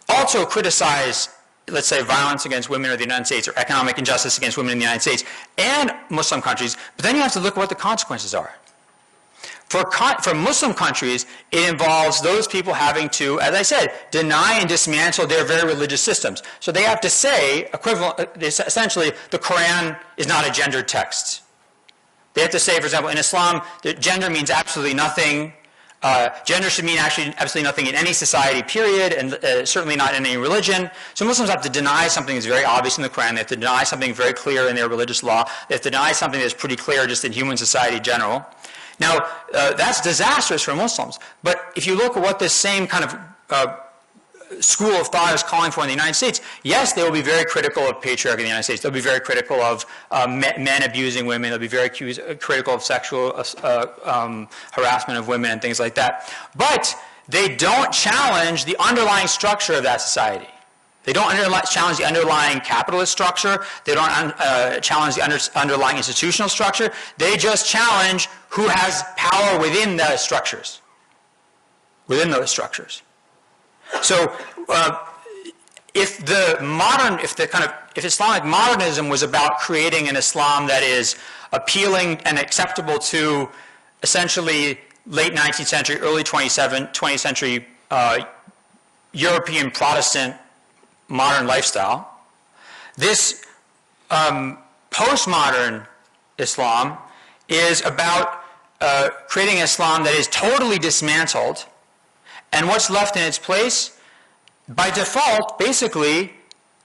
also criticize, let's say, violence against women in the United States or economic injustice against women in the United States and Muslim countries, but then you have to look at what the consequences are. For Muslim countries, it involves those people having to, as I said, deny and dismantle their very religious systems. So they have to say, essentially, the Quran is not a gendered text. They have to say, for example, in Islam, gender means absolutely nothing. Gender should mean actually absolutely nothing in any society, period, and certainly not in any religion. So Muslims have to deny something that's very obvious in the Quran. They have to deny something very clear in their religious law. They have to deny something that's pretty clear just in human society in general. Now, that's disastrous for Muslims. But if you look at what this same kind of school of thought is calling for in the United States, yes, they will be very critical of patriarchy in the United States. They'll be very critical of men abusing women. They'll be very critical of sexual harassment of women and things like that. But they don't challenge the underlying structure of that society. They don't challenge the underlying capitalist structure. They don't challenge the underlying institutional structure. They just challenge who has power within those structures. Within those structures. So, if Islamic modernism was about creating an Islam that is appealing and acceptable to essentially late 19th century, early 20th century European Protestant modern lifestyle, this postmodern Islam is about creating an Islam that is totally dismantled, and what's left in its place, by default, basically,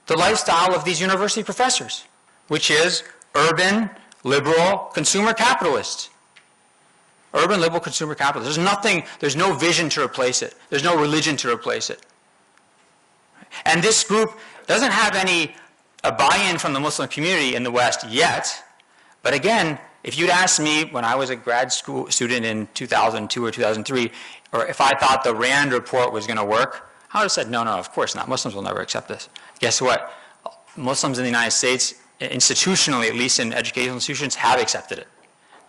the lifestyle of these university professors, which is urban, liberal, consumer capitalist. Urban, liberal, consumer capitalist. There's no vision to replace it. There's no religion to replace it. And this group doesn't have any buy-in from the Muslim community in the West yet, but again, if you'd asked me when I was a grad school student in 2002 or 2003, or if I thought the RAND report was going to work, I would have said, no, of course not. Muslims will never accept this. Guess what? Muslims in the United States, institutionally, at least in educational institutions, have accepted it.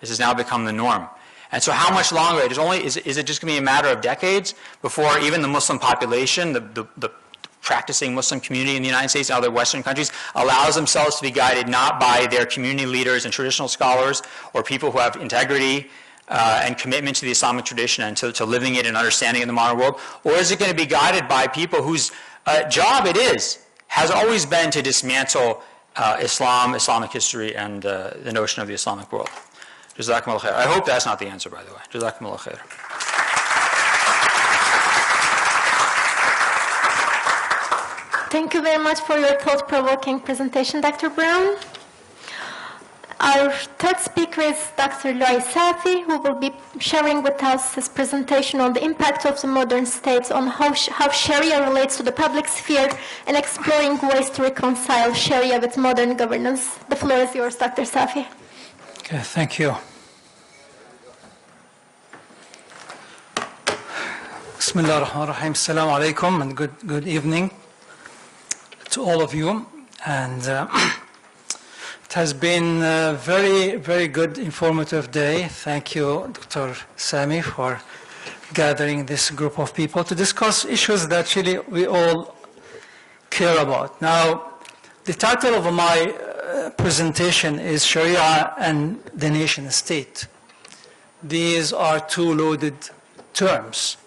This has now become the norm. And so how much longer? Is it just going to be a matter of decades before even the Muslim population, the practicing Muslim community in the United States and other Western countries allows themselves to be guided not by their community leaders and traditional scholars or people who have integrity and commitment to the Islamic tradition and to living it and understanding it in the modern world? Or is it going to be guided by people whose job it has always been to dismantle Islam, Islamic history, and the notion of the Islamic world? Jazakumullah khair. I hope that's not the answer, by the way. Jazakumullah khair. Thank you very much for your thought-provoking presentation, Dr. Brown. Our third speaker is Dr. Louay Safi, who will be sharing with us his presentation on the impact of the modern states on how Sharia relates to the public sphere and exploring ways to reconcile Sharia with modern governance. The floor is yours, Dr. Safi. Okay, thank you. Bismillah ar-Rahman ar-Rahim. Assalamu alaikum and good evening to all of you. And it has been a very, very good, informative day. Thank you, Dr. Sami, for gathering this group of people to discuss issues that really we all care about. Now, the title of my presentation is Sharia and the Nation State. These are two loaded terms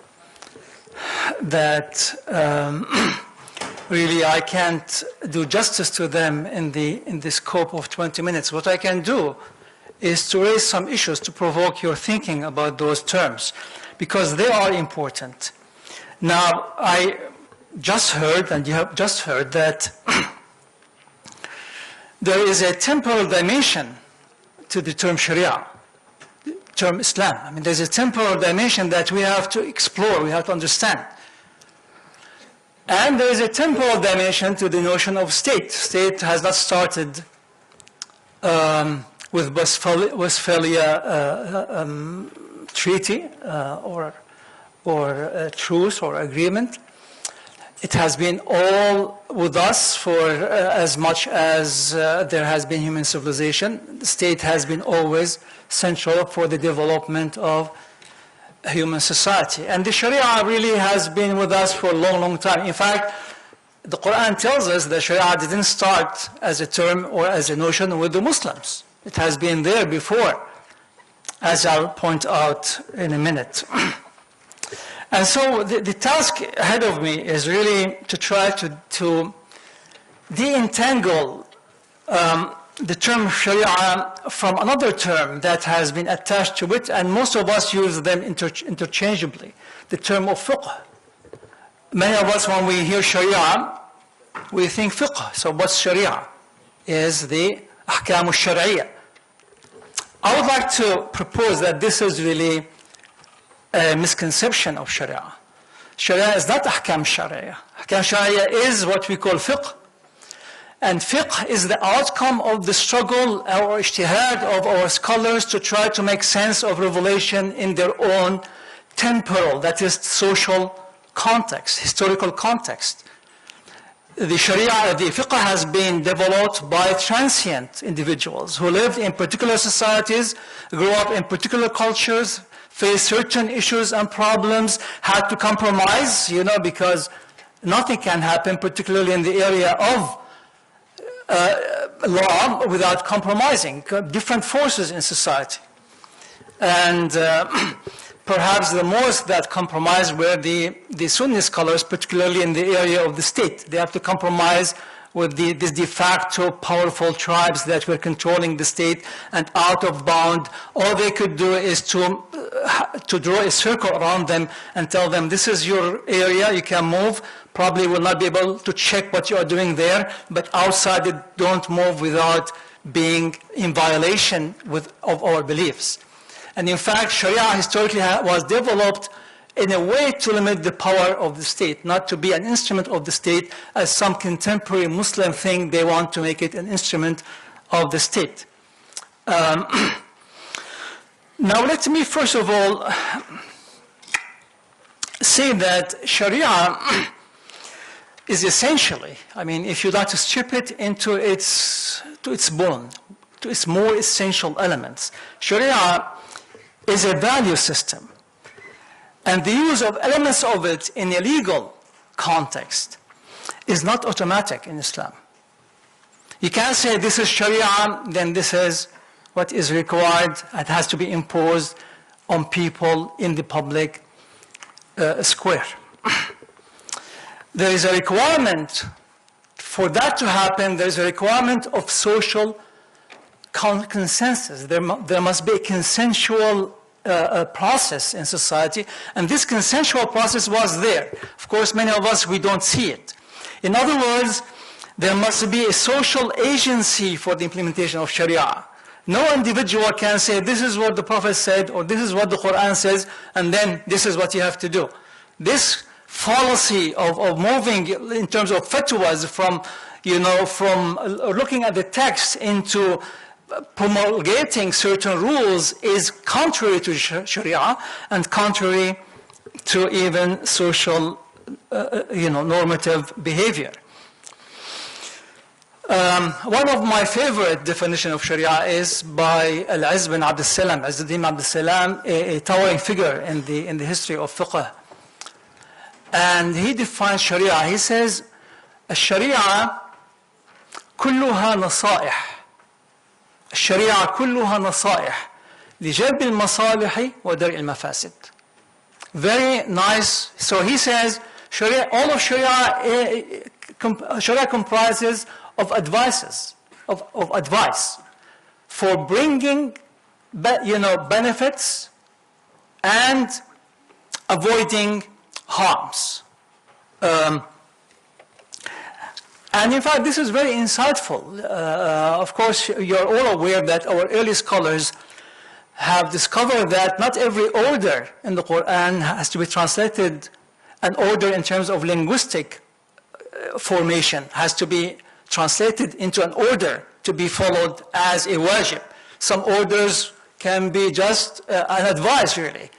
that really I can't do justice to them in the scope of 20 minutes. What I can do is to raise some issues to provoke your thinking about those terms, because they are important. Now, I just heard, and you have just heard, that there is a temporal dimension to the term Sharia, the term Islam. I mean, there's a temporal dimension that we have to explore, we have to understand. And there is a temporal dimension to the notion of state. State has not started with Westphalia treaty or truce or agreement. It has been all with us for as much as there has been human civilization. The state has been always central for the development of human society. And the Sharia really has been with us for a long, long time. In fact, the Quran tells us that Sharia didn't start as a term or as a notion with the Muslims. It has been there before, as I'll point out in a minute. And so the task ahead of me is really to try to de-entangle the term Sharia from another term that has been attached to it, and most of us use them interchangeably, the term of fiqh. Many of us, when we hear Sharia, we think fiqh. So what's Sharia? Is the ahkam al-shar'iyya. I would like to propose that this is really a misconception of Sharia. Sharia is not ahkam sharia. Ahkam sharia is what we call fiqh. And fiqh is the outcome of the struggle or ijtihad of our scholars to try to make sense of revelation in their own temporal, that is social context, historical context. The Sharia, the fiqh has been developed by transient individuals who lived in particular societies, grew up in particular cultures, faced certain issues and problems, had to compromise, because nothing can happen, particularly in the area of law, without compromising different forces in society. And perhaps the most that compromised were the Sunni scholars, particularly in the area of the state. They have to compromise with these de facto powerful tribes that were controlling the state, and out of bound, all they could do is to draw a circle around them and tell them, this is your area, you can move, probably will not be able to check what you are doing there, but outside it, don't move without being in violation of our beliefs. And in fact, Sharia historically was developed in a way to limit the power of the state, not to be an instrument of the state, as some contemporary Muslim think they want to make it an instrument of the state. Now let me first of all say that Sharia is essentially, if you like to strip it into its bone, to its more essential elements, Sharia is a value system. And the use of elements of it in a legal context is not automatic in Islam. You can't say this is Sharia, then this is what is required. It has to be imposed on people in the public square. There is a requirement for that to happen. There is a requirement of social consensus. There must be a consensual process in society, and this consensual process was there. Of course, many of us, we don't see it. In other words, there must be a social agency for the implementation of Sharia. No individual can say, this is what the Prophet said, or this is what the Quran says, and then this is what you have to do. This fallacy of moving in terms of fatwas from looking at the text into promulgating certain rules is contrary to Sharia and contrary to even social, normative behavior. One of my favorite definitions of Sharia is by Al-Izz bin Abd al-Salam, Izzuddin Abd al-Salam, a towering figure in the history of fiqh. And he defines Sharia. He says, الشريعة كلها نصائح. الشريعة كلها نصائح لجلب المصالح ودرء المفاسد. Very nice. So he says, Sharia, all of Sharia, Sharia comprises of advices, of advice for bringing, benefits and avoiding harms. And in fact, this is very insightful. Of course, you're all aware that our early scholars have discovered that not every order in the Quran has to be translated. An order in terms of linguistic formation has to be translated into an order to be followed as a wajib. Some orders can be just an advice, really.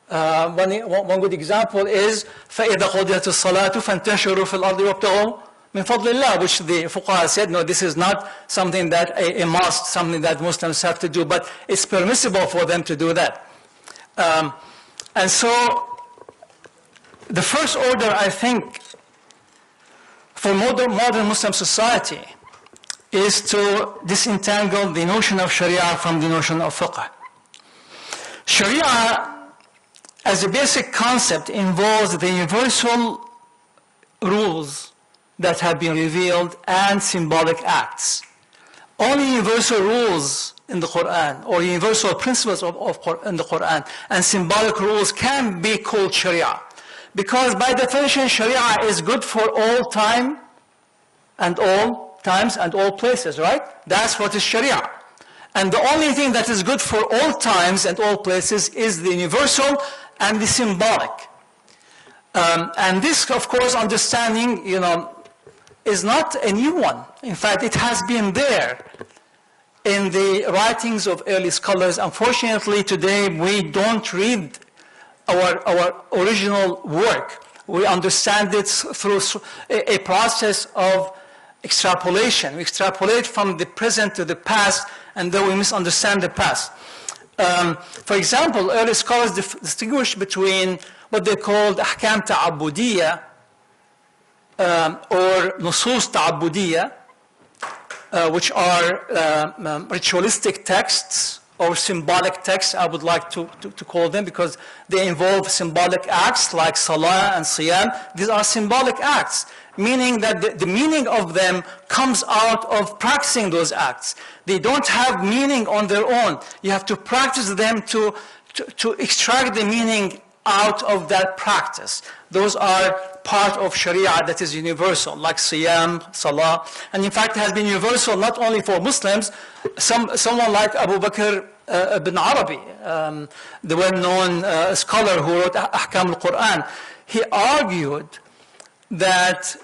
One good example is فَإِذَا قُضِيَتِ الصَّلَاةُ فَانْتَشِرُوا فِي الْأَرْضِ وَابْتَغُوا مِنْ فَضْلِ اللَّهِ, which the fuqaha said, no, this is not something that a must, something that Muslims have to do, but it's permissible for them to do that. And so, the first order, I think, for modern Muslim society is to disentangle the notion of Sharia from the notion of fiqh. Sharia, as a basic concept, involves the universal rules that have been revealed and symbolic acts. Only universal rules in the Quran, or universal principles in the Quran, and symbolic rules can be called Sharia. Because by definition, Sharia is good for all time and all times and all places, right? That's what is Sharia. And the only thing that is good for all times and all places is the universal and the symbolic. And this, of course, understanding, is not a new one. In fact, it has been there in the writings of early scholars. Unfortunately, today we don't read our original work. We understand it through a process of extrapolation. We extrapolate from the present to the past, and then we misunderstand the past. For example, early scholars distinguish between what they called ahkam ta'abudiyya or nusus ta'abudiyya, which are ritualistic texts or symbolic texts, I would like to call them, because they involve symbolic acts like salah and siyam. These are symbolic acts, meaning that the meaning of them comes out of practicing those acts. They don't have meaning on their own. You have to practice them to extract the meaning out of that practice. Those are part of Sharia that is universal, like siyam, salah, and in fact has been universal not only for Muslims. Someone like Abu Bakr ibn Arabi, the well-known scholar who wrote Ahkam al-Quran, he argued that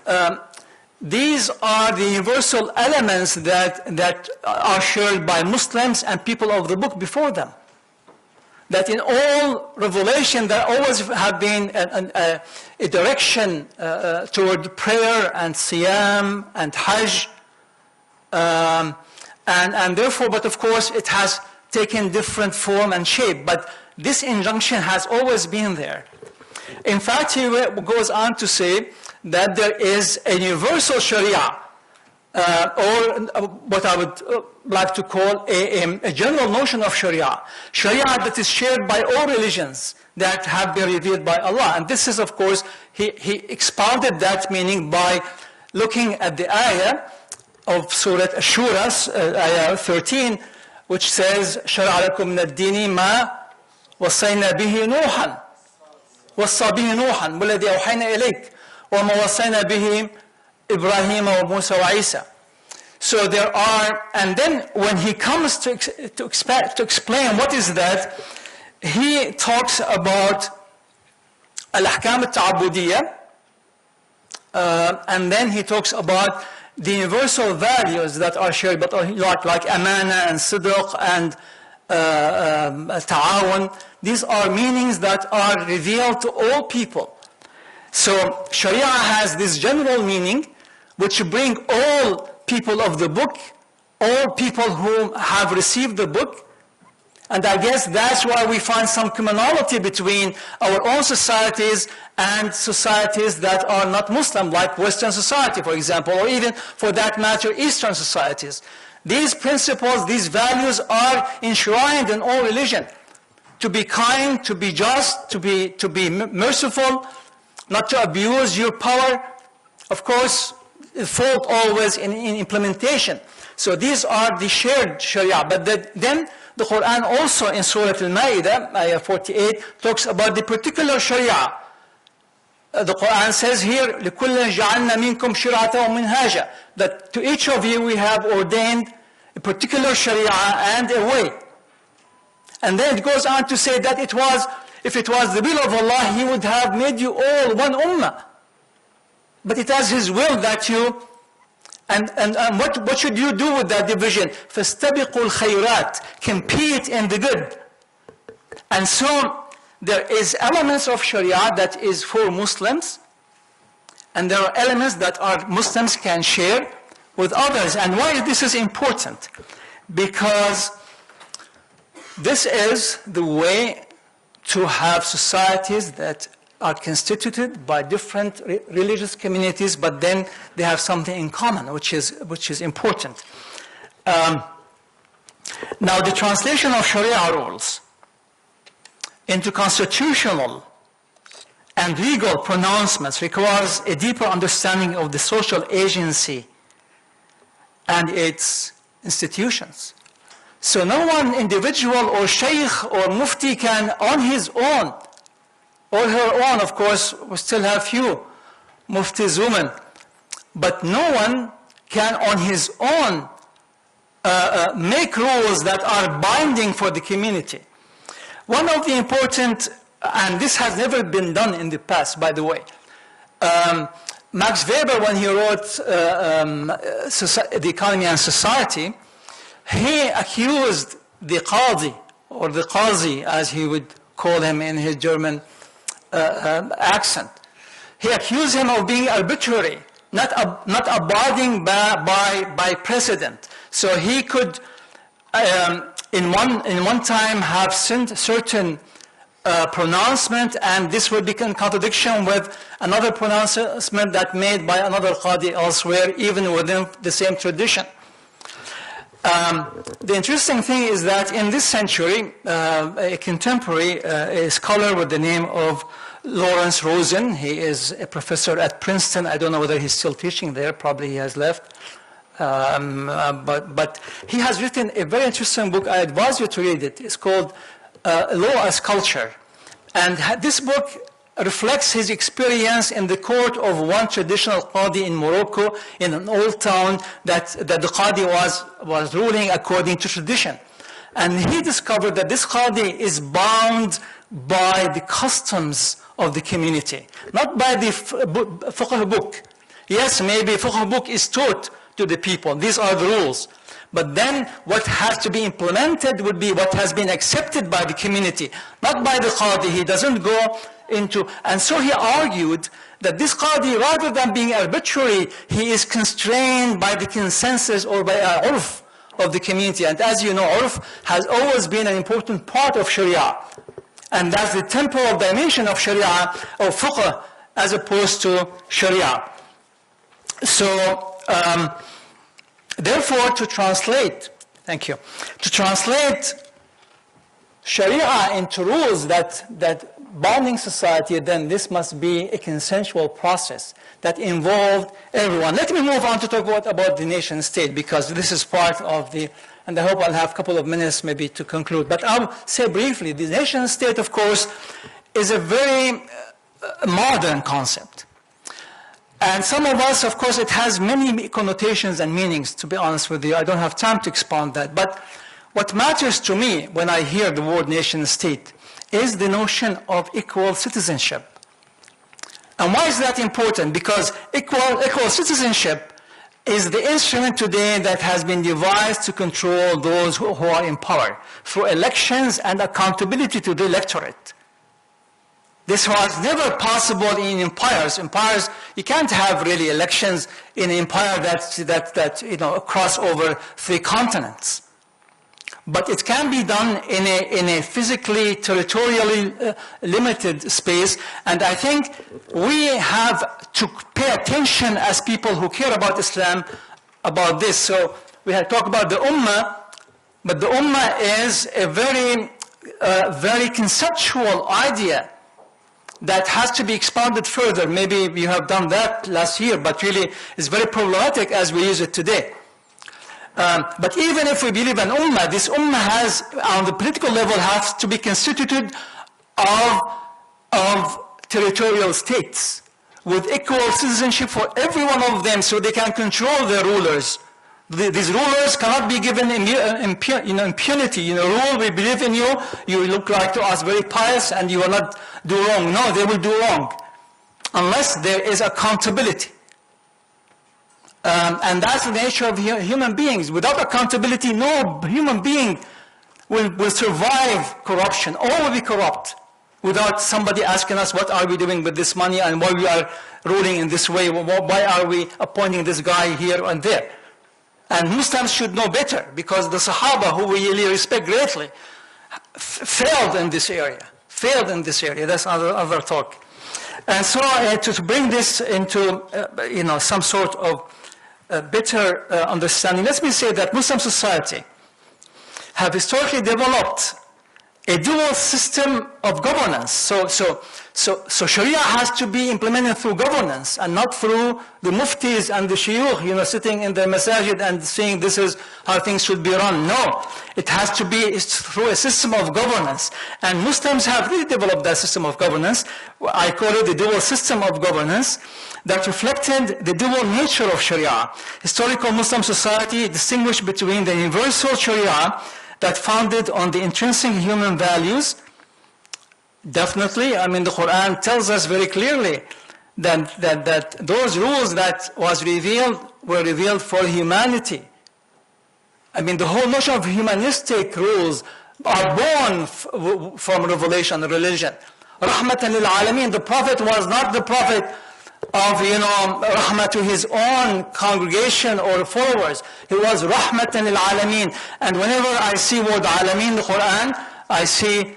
these are the universal elements that are shared by Muslims and people of the book before them. That in all revelation there always have been a direction toward prayer and siyam and hajj, and therefore, but of course it has taken different form and shape, but this injunction has always been there. In fact, he goes on to say that there is a universal Sharia, or what I would like to call a general notion of Sharia. Sharia that is shared by all religions that have been revealed by Allah. And this is, of course, he expounded that meaning by looking at the ayah of Surah Ash-Shura, ayah 13, which says, شَرَعَ لَكُم مِنَ الدِّينِ مَا وَصَّيْنَا بِهِ نُوحًا وَصَّى بِهِ نُوحًا وَالَّذِي أَوْحَيْنَا إِلَيْكَ وَمَا وَصَّيْنَا بِهِ إِبْرَاهِيمَ وَمُوسَى وَعِيسَى. So there are, and then when he comes to explain what is that, he talks about al-ahkam al-ta'abudiyya, and then he talks about the universal values that are shared, but like amana and sidq and ta'awun. These are meanings that are revealed to all people. So Sharia has this general meaning which bring all people of the book, or people who have received the book. And I guess that's why we find some commonality between our own societies and societies that are not Muslim, like Western society, for example, or even, for that matter, Eastern societies. These principles, these values are enshrined in all religion. To be kind, to be just, to be merciful, not to abuse your power. Of course, the fault always in implementation. So these are the shared Sharia. But then the Quran also in Surah Al-Ma'idah, ayah 48, talks about the particular Sharia. The Quran says here, لِكُلًّا جَعَلْنَا مِنْكُمْ شِرْعَةً وَمِنْهَاجًا, that to each of you we have ordained a particular Sharia and a way. And then it goes on to say that if it was the will of Allah, He would have made you all one ummah. But it is His will that you, and what should you do with that division? فَاسْتَبِقُوا الْخَيْرَاتِ, compete in the good. And so there is elements of Sharia that is for Muslims, and there are elements that Muslims can share with others. And why this is important? Because this is the way to have societies that are constituted by different religious communities, but then they have something in common, which is important. Now, the translation of Sharia rules into constitutional and legal pronouncements requires a deeper understanding of the social agency and its institutions. So no one individual or sheikh or mufti can on his own, or her own, of course, we still have few muftis women, but no one can on his own make rules that are binding for the community. One of the important, and this has never been done in the past, by the way, Max Weber, when he wrote The Economy and Society, he accused the Qadi, or the Qazi, as he would call him in his German accent. He accused him of being arbitrary, not abiding by precedent. So he could, in one time, have certain pronouncement, and this would be in contradiction with another pronouncement that made by another Qadi elsewhere, even within the same tradition. The interesting thing is that in this century, a contemporary scholar with the name of Lawrence Rosen, he is a professor at Princeton. I don't know whether he's still teaching there, probably he has left. But he has written a very interesting book. I advise you to read it. It's called Law as Culture. And this book reflects his experience in the court of one traditional Qadi in Morocco, in an old town that the Qadi was ruling according to tradition. And he discovered that this Qadi is bound by the customs of the community, not by the fiqh book. Yes, maybe fiqh book is taught to the people. These are the rules. But then what has to be implemented would be what has been accepted by the community, not by the Qadi. He doesn't go into, and so he argued that this Qadi, rather than being arbitrary, he is constrained by the consensus or by urf of the community. And as you know, urf has always been an important part of Sharia. And that's the temporal dimension of Sharia, or fiqh, as opposed to Sharia. So, therefore, to translate Sharia into rules that binding society, then this must be a consensual process that involved everyone. Let me move on to talk about the nation state, because this is part of the, and I hope I'll have a couple of minutes maybe to conclude. But I'll say briefly, the nation state, of course, is a very modern concept. And some of us, of course, it has many connotations and meanings, to be honest with you. I don't have time to expound that. But what matters to me when I hear the word nation state is the notion of equal citizenship. And why is that important? Because equal citizenship is the instrument today that has been devised to control those who are in power through elections and accountability to the electorate. This was never possible in empires. Empires, you can't have really elections in an empire that cross over 3 continents. But it can be done in a physically, territorially limited space. And I think we have to pay attention as people who care about Islam about this. So we have talked about the Ummah, but the Ummah is a very conceptual idea that has to be expounded further. Maybe you have done that last year, but really it's very problematic as we use it today. But even if we believe in Ummah, this Ummah has, on the political level, has to be constituted of territorial states with equal citizenship for every one of them so they can control their rulers. These rulers cannot be given impunity. Rule, we believe in you, you look like to us very pious and you will not do wrong. No, they will do wrong unless there is accountability. And that's the nature of human beings. Without accountability, no human being will survive corruption. All will be corrupt without somebody asking us, what are we doing with this money and why we are ruling in this way? Why are we appointing this guy here and there? And Muslims should know better, because the Sahaba, who we really respect greatly, failed in this area. That's other talk. And so to bring this into some sort of better understanding, let me say that Muslim society have historically developed a dual system of governance. So Sharia has to be implemented through governance and not through the muftis and the shuyukh, sitting in the masajid and saying this is how things should be run. No, it has to be through a system of governance. And Muslims have really developed that system of governance. I call it the dual system of governance that reflected the dual nature of Sharia. Historical Muslim society distinguished between the universal Sharia that founded on the intrinsic human values. Definitely, the Quran tells us very clearly that those rules that was revealed were revealed for humanity. The whole notion of humanistic rules are born from revelation, religion. Rahmatan lil alameen, the Prophet was not the Prophet of, rahmah to his own congregation or followers. He was rahmatan lil alameen. And whenever I see word alameen in the Quran, I see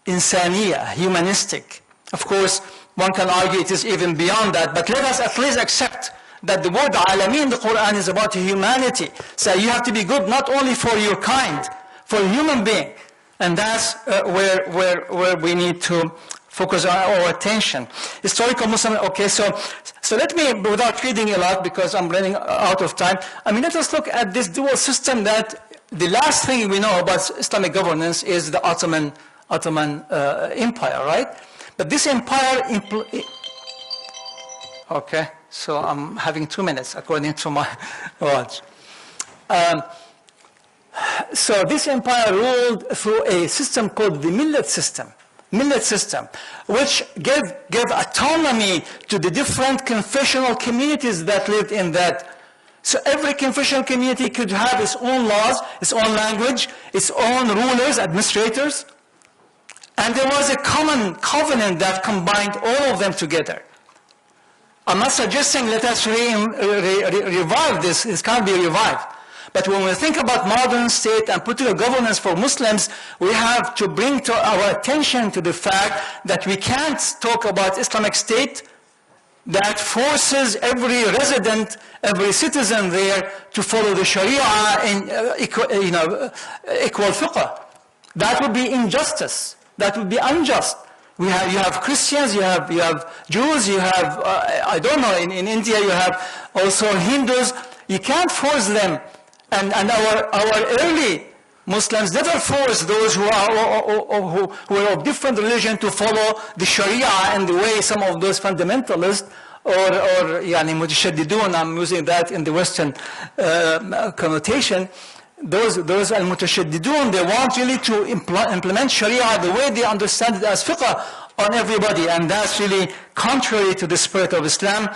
insaniya, humanistic. Of course, one can argue it is even beyond that, but let us at least accept that the word alameen in the Quran is about humanity. So you have to be good not only for your kind, for a human being. And that's where we need to focus our attention. Historical Muslim, okay, so let me, without reading a lot because I'm running out of time, let us look at this dual system that the last thing we know about Islamic governance is the Ottoman Empire, right? But this empire, okay, so I'm having 2 minutes according to my watch. So this empire ruled through a system called the millet system, which gave autonomy to the different confessional communities that lived in that. So every confessional community could have its own laws, its own language, its own rulers, administrators. And there was a common covenant that combined all of them together. I'm not suggesting let us revive this. This can't be revived. But when we think about modern state and political governance for Muslims, we have to bring to our attention to the fact that we can't talk about Islamic state that forces every resident, every citizen there to follow the Sharia in equal fiqh. That would be injustice. That would be unjust. You have Christians, you have Jews, you have, I don't know, in India you have also Hindus. You can't force them. And our early Muslims never forced those who are of different religion to follow the Sharia in the way some of those fundamentalists or mutashaddidun, I'm using that in the Western connotation, those al-mutashaddidun, they want really to implement Sharia the way they understand it as fiqh on everybody, and that's really contrary to the spirit of Islam.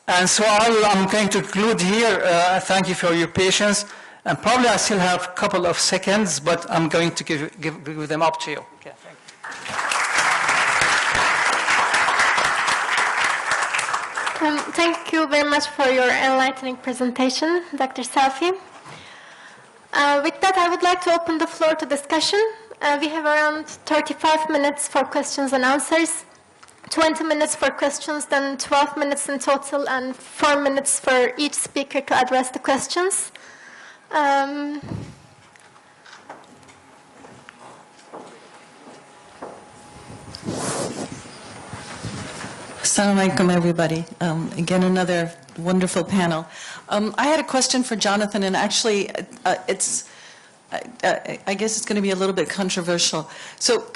And so I'm going to conclude here. Thank you for your patience. And probably I still have a couple of seconds, but I'm going to give them up to you. Okay, thank you. Thank you very much for your enlightening presentation, Dr. Safi. With that, I would like to open the floor to discussion. We have around 35 minutes for questions and answers, 20 minutes for questions, then 12 minutes in total, and 4 minutes for each speaker to address the questions. Assalamu alaikum, everybody. Again, another wonderful panel. I had a question for Jonathan, and actually, I guess it's going to be a little bit controversial. So,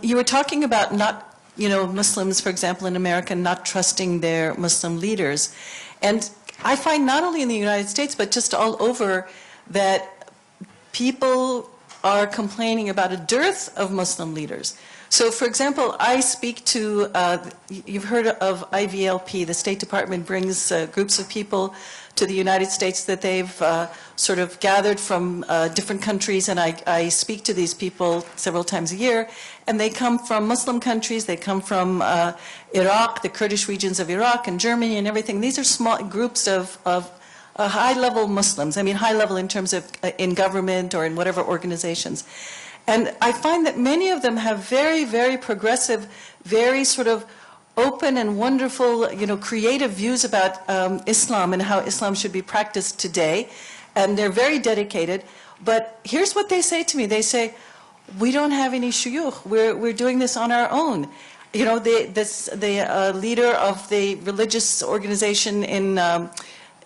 you were talking about not, Muslims, for example, in America, not trusting their Muslim leaders. And I find not only in the United States, but just all over, that people are complaining about a dearth of Muslim leaders. So, for example, I speak to, you've heard of IVLP, the State Department brings groups of people to the United States that they've sort of gathered from different countries, and I speak to these people several times a year, and they come from Muslim countries, they come from Iraq, the Kurdish regions of Iraq and Germany and everything. These are small groups of high-level Muslims, I mean high-level in terms of in government or in whatever organizations. And I find that many of them have very, very progressive, very sort of open and wonderful, creative views about Islam and how Islam should be practiced today. And they're very dedicated. But here's what they say to me. They say, we don't have any shuyukh. We're doing this on our own. The leader of the religious organization in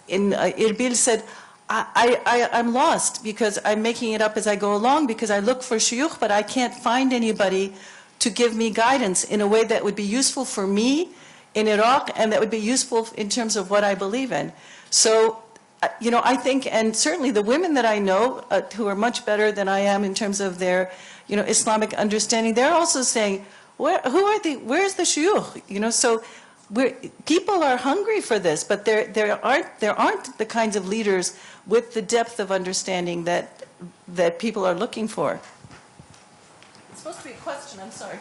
Erbil said, I'm lost because I'm making it up as I go along because I look for shuyukh, but I can't find anybody to give me guidance in a way that would be useful for me in Iraq and that would be useful in terms of what I believe in. So, I think, and certainly the women that I know who are much better than I am in terms of their, Islamic understanding, they're also saying, where's the shuyukh? So people are hungry for this, but there aren't the kinds of leaders with the depth of understanding that people are looking for. It's supposed to be a question, I'm sorry.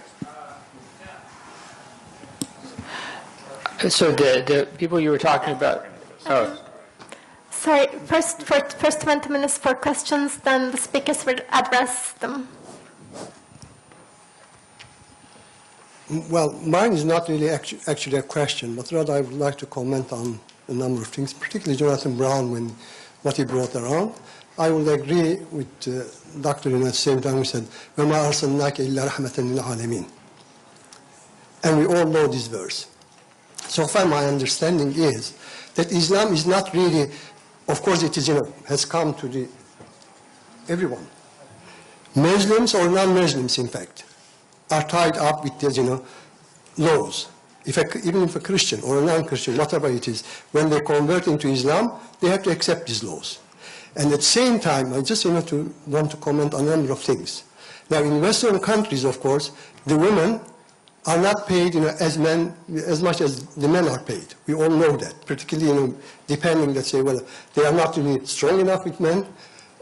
So the people you were talking about, Sorry, first 20 minutes for questions, then the speakers will address them. Well, mine is not really actually a question, but rather I would like to comment on a number of things, particularly Jonathan Brown, what he brought around. I would agree with Dr. at the same time who said, وَمَا أَرْسَلْنَاكَ إِلَّا رَحْمَةً لِلْعَالَمِينَ. And we all know this verse. So far my understanding is that Islam is not really, of course it is, has come to everyone. Muslims or non-Muslims, in fact, are tied up with these, laws. Even if a Christian or a non-Christian, whatever it is, when they convert into Islam, they have to accept these laws. And at the same time, I just want to comment on a number of things. Now, in Western countries, of course, the women are not paid, as much as the men are paid. We all know that, particularly, depending, let's say, well, they are not really strong enough with men,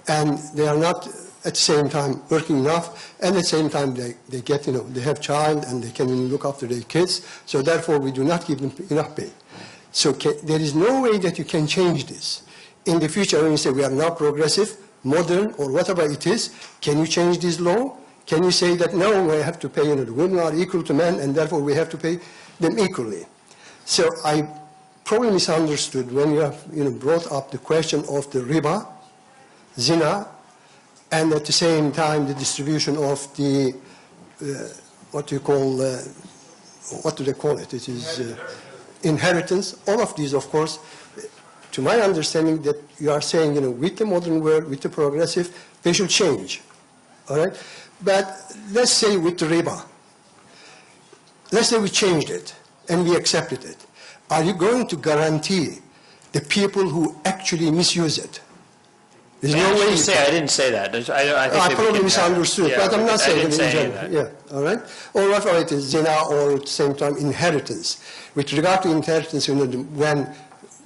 and they are not at the same time working enough, and at the same time they get, they have child and they can look after their kids, so therefore we do not give them enough pay. So there is no way that you can change this. In the future, when you say we are now progressive, modern, or whatever it is, can you change this law? Can you say that no, we have to pay, the women are equal to men, and therefore we have to pay them equally? So I probably misunderstood when you have, brought up the question of the riba, zina, and at the same time the distribution of the, what do they call it? It is inheritance. All of these, of course, to my understanding that you are saying, with the modern world, with the progressive, they should change, all right? But let's say with the riba, let's say we changed it and we accepted it. Are you going to guarantee the people who actually misuse it? There's no way I didn't say that. I probably misunderstood, but I'm not saying it in general. That. Yeah, all right? Or whatever it is, zina, or at the same time inheritance. With regard to inheritance, when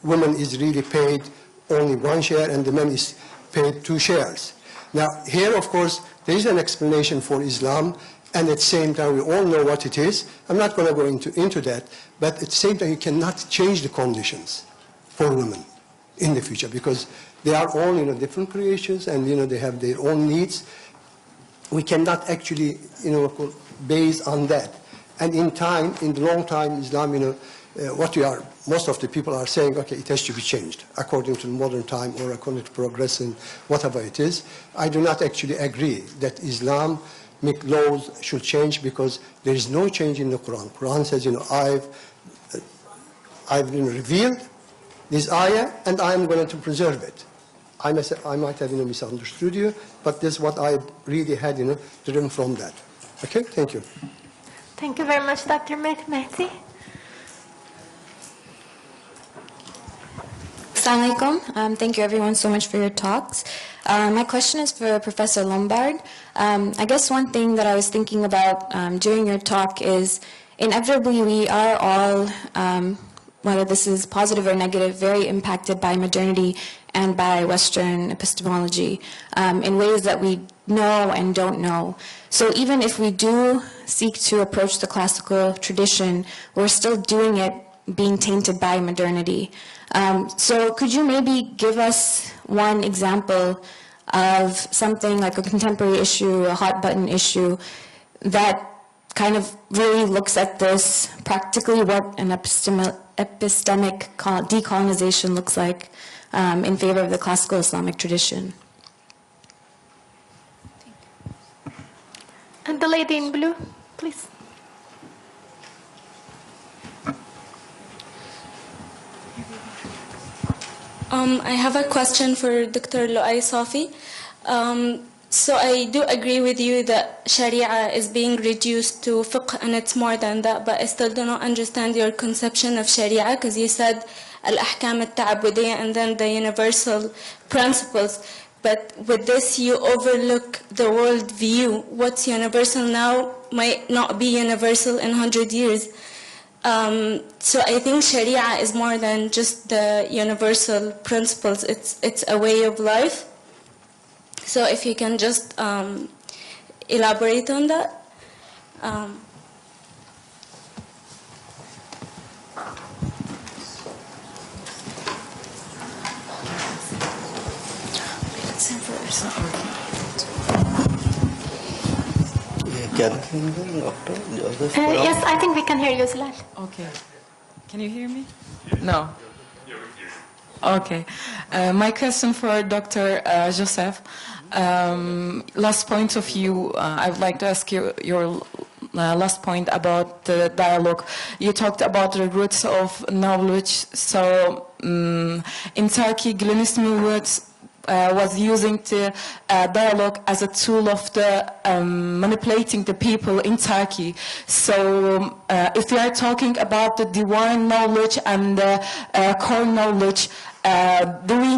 woman is really paid only one share and the man is paid 2 shares. Now, here, of course, there is an explanation for Islam and at the same time we all know what it is. I'm not going to go into that, but at the same time you cannot change the conditions for women in the future because they are all different creations and they have their own needs. We cannot actually base on that. And in the long time, Islam, most of the people are saying, okay, it has to be changed according to the modern time or according to progress and whatever it is. I do not actually agree that Islamic laws should change because there is no change in the Quran. Quran says, I've revealed this ayah and I am going to preserve it. I might have misunderstood you, but this is what I really had driven from that. Okay, thank you. Thank you very much, Dr. Mehdi. Assalamu alaikum. Thank you everyone so much for your talks. My question is for Professor Lombard. I guess one thing that I was thinking about during your talk is inevitably we are all, whether this is positive or negative, very impacted by modernity and by Western epistemology in ways that we know and don't know. So even if we do seek to approach the classical tradition, we're still doing it being tainted by modernity. So could you maybe give us one example of something like a contemporary issue, a hot button issue, that kind of really looks at this practically, what an epistemic decolonization looks like in favor of the classical Islamic tradition? And the lady in blue, please. I have a question for Dr. Louay Safi. So I do agree with you that Sharia is being reduced to fiqh and it's more than that, but I still do not understand your conception of Sharia because you said al-ahkam al-ta'abudiyya and then the universal principles. But with this you overlook the world view. What's universal now might not be universal in 100 years. So I think Sharia is more than just the universal principles. It's a way of life. So if you can just elaborate on that. Yes, I think we can hear you, Zilal. Okay. Can you hear me? No. Okay. My question for Dr. Joseph. Last point of view, I would like to ask you your last point about the dialogue. You talked about the roots of knowledge. So in Turkey, Glenismi was using the dialogue as a tool of the manipulating the people in Turkey. So if we are talking about the divine knowledge and the core knowledge, do we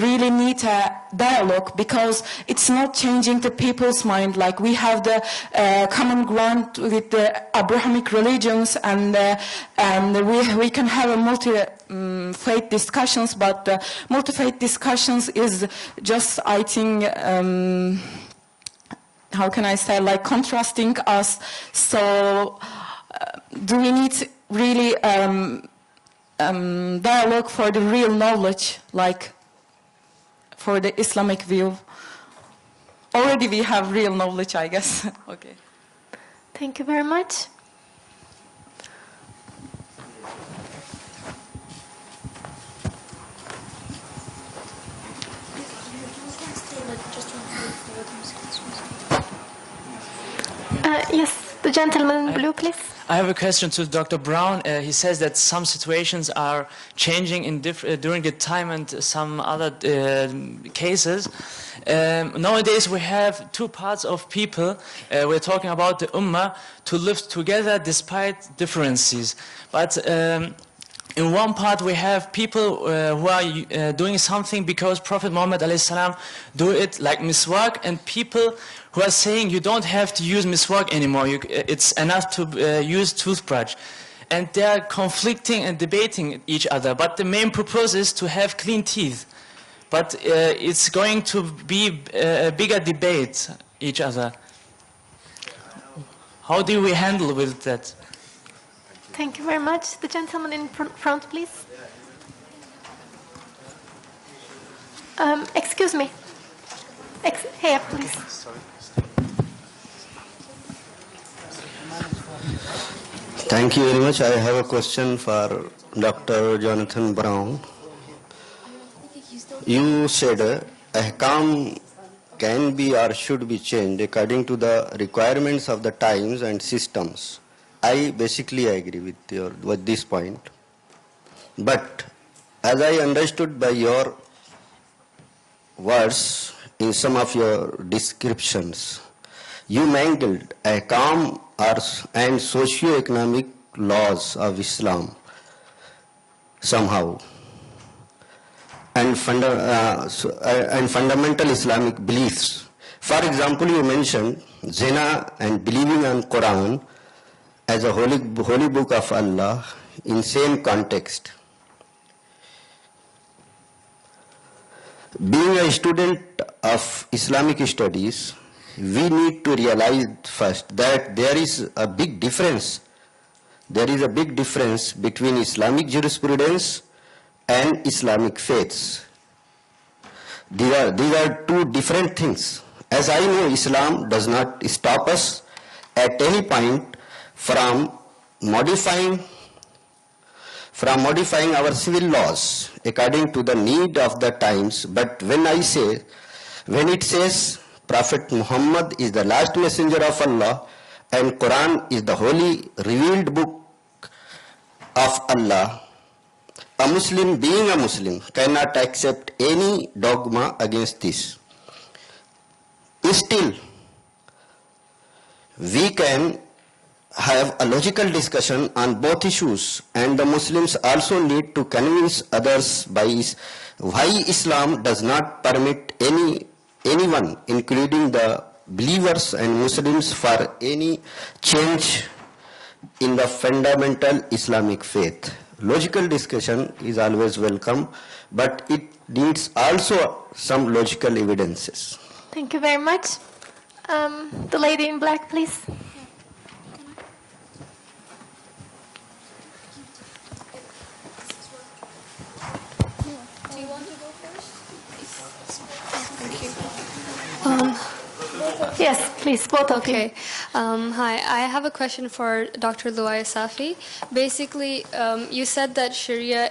really need a dialogue? Because it's not changing the people's mind. Like we have the common ground with the Abrahamic religions, and we can have a multi-faith discussions, but the multi-faith discussions is just, I think, how can I say, like contrasting us. So do we need really dialogue for the real knowledge, like for the Islamic view? Already we have real knowledge, I guess. Okay. Thank you very much. Yes, the gentleman in blue, please. I have a question to Dr. Brown. He says that some situations are changing in during the time and some other cases. Nowadays we have two parts of people. We're talking about the Ummah to live together despite differences. But in one part we have people who are doing something because Prophet Muhammad ﷺ do it, like miswak, and people who are saying you don't have to use miswak anymore, it's enough to use toothbrush. And they are conflicting and debating each other, but the main purpose is to have clean teeth. But it's going to be a bigger debate each other. How do we handle with that? Thank you very much. The gentleman in front, please. Excuse me. Here, please. Thank you very much. I have a question for Dr. Jonathan Brown. You said ahkam can be or should be changed according to the requirements of the times and systems. I basically agree with this point. But as I understood by your words in some of your descriptions, you mangled ahkam and socio-economic laws of Islam somehow, and fundamental Islamic beliefs. For example, you mentioned zina and believing on Quran as a holy book of Allah in same context. Being a student of Islamic studies, we need to realize first that there is a big difference. There is a big difference between Islamic jurisprudence and Islamic faiths. These are two different things. As I know, Islam does not stop us at any point from modifying our civil laws according to the need of the times. But when it says Prophet Muhammad is the last messenger of Allah and Quran is the holy revealed book of Allah, a Muslim, being a Muslim, cannot accept any dogma against this. Still, we can have a logical discussion on both issues, and the Muslims also need to convince others by why Islam does not permit anyone, including the believers and Muslims, for any change in the fundamental Islamic faith. Logical discussion is always welcome, but it needs also some logical evidences. Thank you very much. The lady in black, please. Yes, please, both of you. Hi, I have a question for Dr. Louay Safi. Basically, you said that Sharia,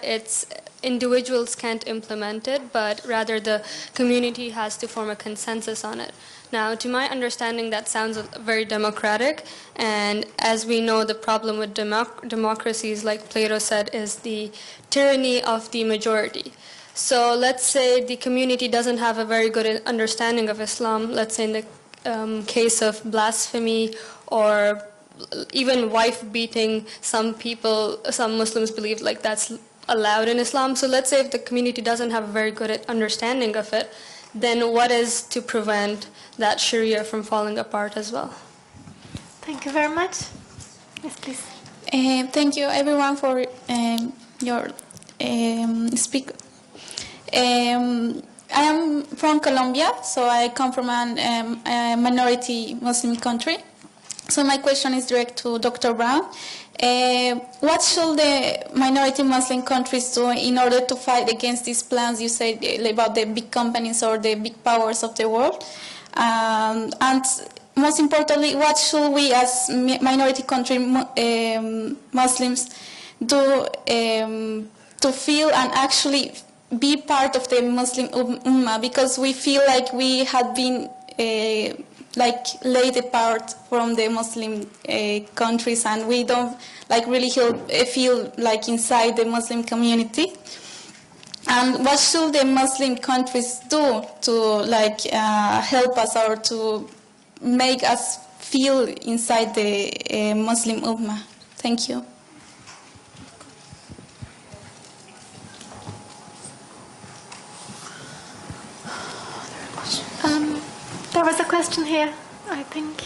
individuals can't implement it, but rather the community has to form a consensus on it. Now, to my understanding, that sounds very democratic, and as we know, the problem with democracies, like Plato said, is the tyranny of the majority. So let's say the community doesn't have a very good understanding of Islam, let's say in the case of blasphemy or even wife beating. Some Muslims believe like that's allowed in Islam. So let's say if the community doesn't have a very good understanding of it, then what is to prevent that Sharia from falling apart as well? Thank you very much. Yes, please. Thank you everyone for your speak. I am from Colombia, so I come from a minority Muslim country. So my question is direct to Dr. Brown. What should the minority Muslim countries do in order to fight against these plans you said about the big companies or the big powers of the world? And most importantly, what should we as minority country Muslims do to feel and actually be part of the Muslim Ummah, because we feel like we have been laid apart from the Muslim countries, and we don't really feel like inside the Muslim community. And what should the Muslim countries do to help us or to make us feel inside the Muslim Ummah? Thank you. There was a question here, I think.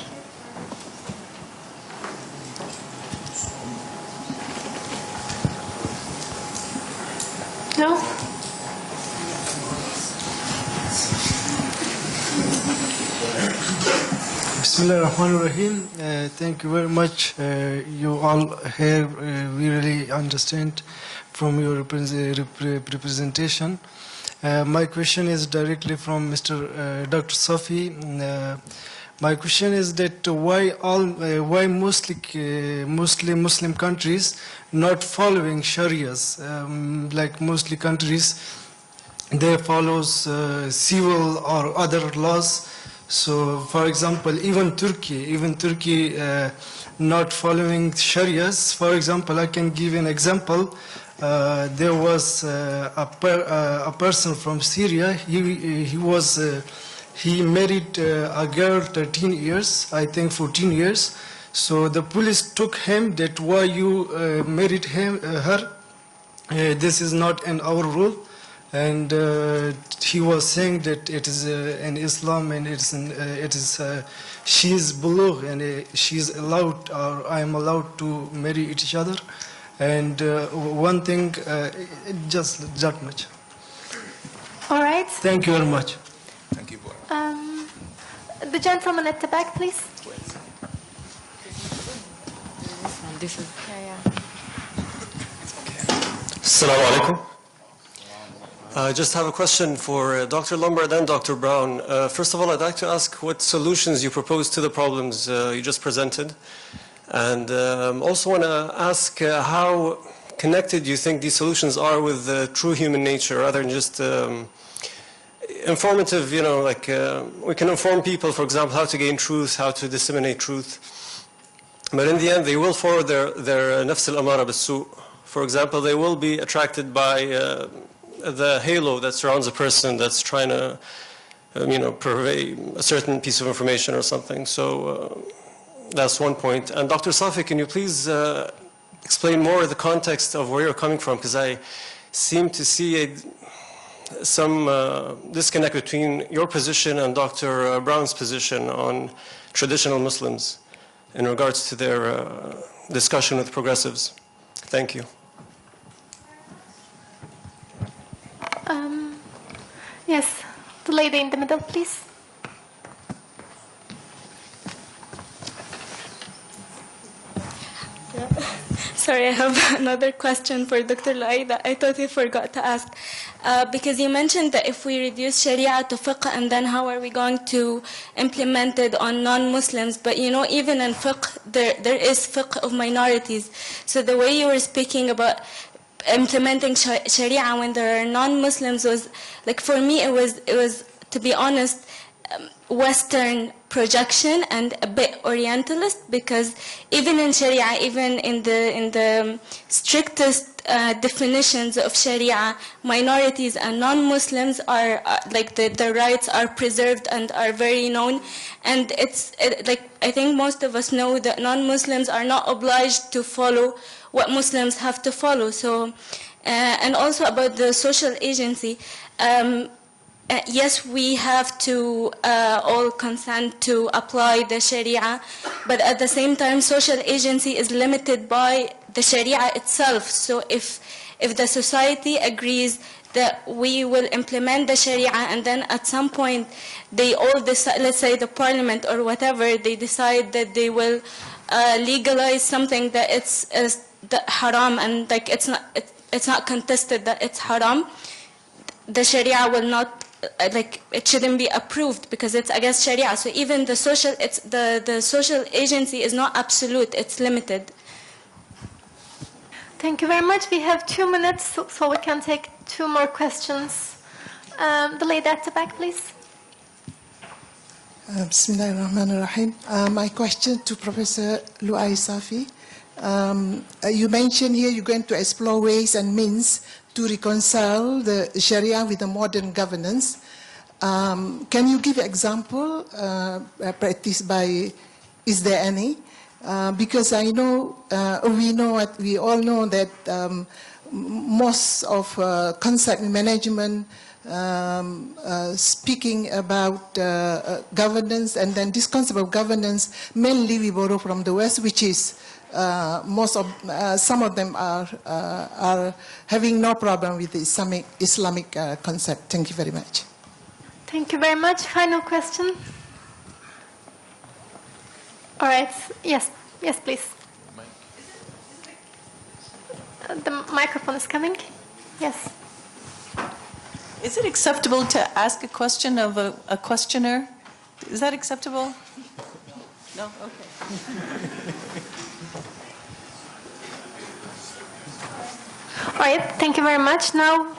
No? Bismillahirrahmanirrahim. Thank you very much. You all here, we really understand from your representation. My question is directly from Mr. Dr. Safi. My question is that why Muslim countries not following Sharias, like mostly countries, they follows civil or other laws. So, for example, even Turkey not following Sharias. For example, I can give an example. There was a person from Syria. He married a girl 13 years, I think 14 years. So the police took him that why you married her. This is not in our rule. And he was saying that it is in Islam and she is bulugh and she is allowed, or I am allowed to marry each other. And one thing, just that much. All right. Thank you very much. Thank you, boy. The gentleman at the back, please. This is. Assalamu alaikum. I just have a question for Dr. Lumbard and Dr. Brown. First of all, I'd like to ask what solutions you propose to the problems you just presented. And also want to ask how connected you think these solutions are with true human nature, rather than just informative, you know, like we can inform people, for example, how to gain truth, how to disseminate truth. But in the end, they will follow their nafs al-amara bis-su'. For example, they will be attracted by the halo that surrounds a person that's trying to, purvey a certain piece of information or something. So that's one point. And Dr. Safi, can you please explain more the context of where you're coming from? Because I seem to see some disconnect between your position and Dr. Brown's position on traditional Muslims in regards to their discussion with progressives. Thank you. Yes, the lady in the middle, please. Sorry, I have another question for Dr. Louay that I totally forgot to ask. Because you mentioned that if we reduce Sharia to fiqh, and then how are we going to implement it on non-Muslims? But even in fiqh, there is fiqh of minorities. So the way you were speaking about implementing Sharia when there are non-Muslims was, like, for me it was to be honest, Western projection and a bit Orientalist, because even in Sharia, even in the strictest definitions of Sharia, minorities and non-Muslims are like the rights are preserved and are very known. And I think most of us know that non-Muslims are not obliged to follow what Muslims have to follow. So, and also about the social agency. Yes, we have to all consent to apply the Sharia, but at the same time, social agency is limited by the Sharia itself. So if the society agrees that we will implement the Sharia, and then at some point they all decide, let's say the parliament or whatever, they decide that they will legalize something that it's haram, and like it's not contested that it's haram, the Sharia will not, like, it shouldn't be approved because it's against Sharia. So even the social agency is not absolute, it's limited. Thank you very much. We have 2 minutes, so we can take 2 more questions. The lady at the back, please. Bismillahirrahmanirrahim. My question to Professor Louay Safi. You mentioned here you're going to explore ways and means to reconcile the Sharia with the modern governance. Can you give an example practiced by, is there any? Because I know, we all know that most of concept management speaking about governance, and then this concept of governance, mainly we borrow from the West, which is some of them are having no problem with the Islamic concept. Thank you very much. Thank you very much. Final question. All right. Yes. Yes, please. The microphone is coming. Yes. Is it acceptable to ask a question of a questioner? Is that acceptable? No? Okay. All right, thank you very much. Now,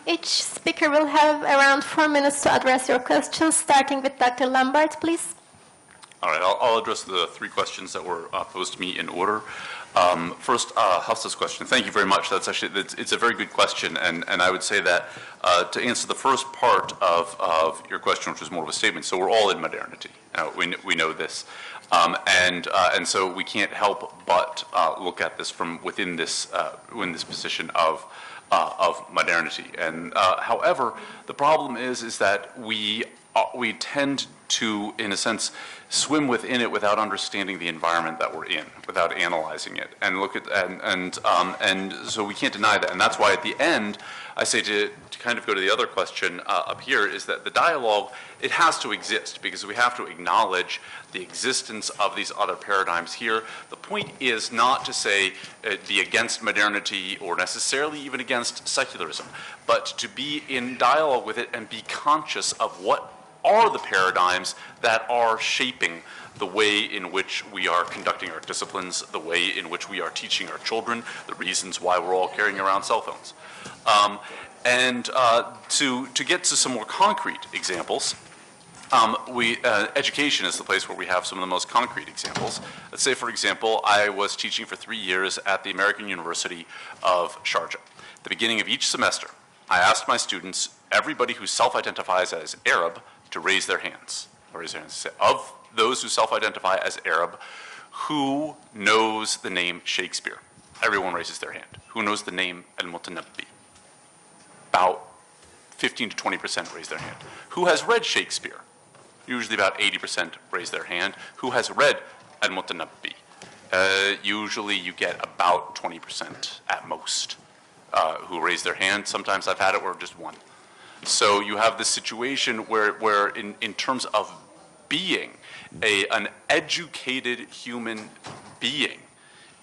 each speaker will have around 4 minutes to address your questions, starting with Dr. Lumbard, please. All right, I'll address the three questions that were posed to me in order. First, Hafsa's question. Thank you very much. It's a very good question, and I would say that to answer the first part of your question, which was more of a statement, so we're all in modernity. We know this, and so we can't help but look at this from within this position of modernity. And however, the problem is that we tend to, in a sense, swim within it without understanding the environment that we're in, without analyzing it, and look at and so we can't deny that. And that's why at the end, I say to kind of go to the other question up here, is that the dialogue, it has to exist because we have to acknowledge the existence of these other paradigms here. The point is not to say be against modernity or necessarily even against secularism, but to be in dialogue with it and be conscious of what are the paradigms that are shaping the way in which we are conducting our disciplines, the way in which we are teaching our children, the reasons why we're all carrying around cell phones. To get to some more concrete examples, education is the place where we have some of the most concrete examples. Let's say, for example, I was teaching for 3 years at the American University of Sharjah. At the beginning of each semester, I asked my students, everybody who self-identifies as Arab, to raise their hands. Of those who self-identify as Arab, who knows the name Shakespeare? Everyone raises their hand. Who knows the name Al-Mutanabbi? About 15 to 20% raise their hand. Who has read Shakespeare? Usually about 80% raise their hand. Who has read Al-Mutanabbi? Usually you get about 20% at most who raise their hand. Sometimes I've had it where just one. So you have this situation where in terms of being an educated human being,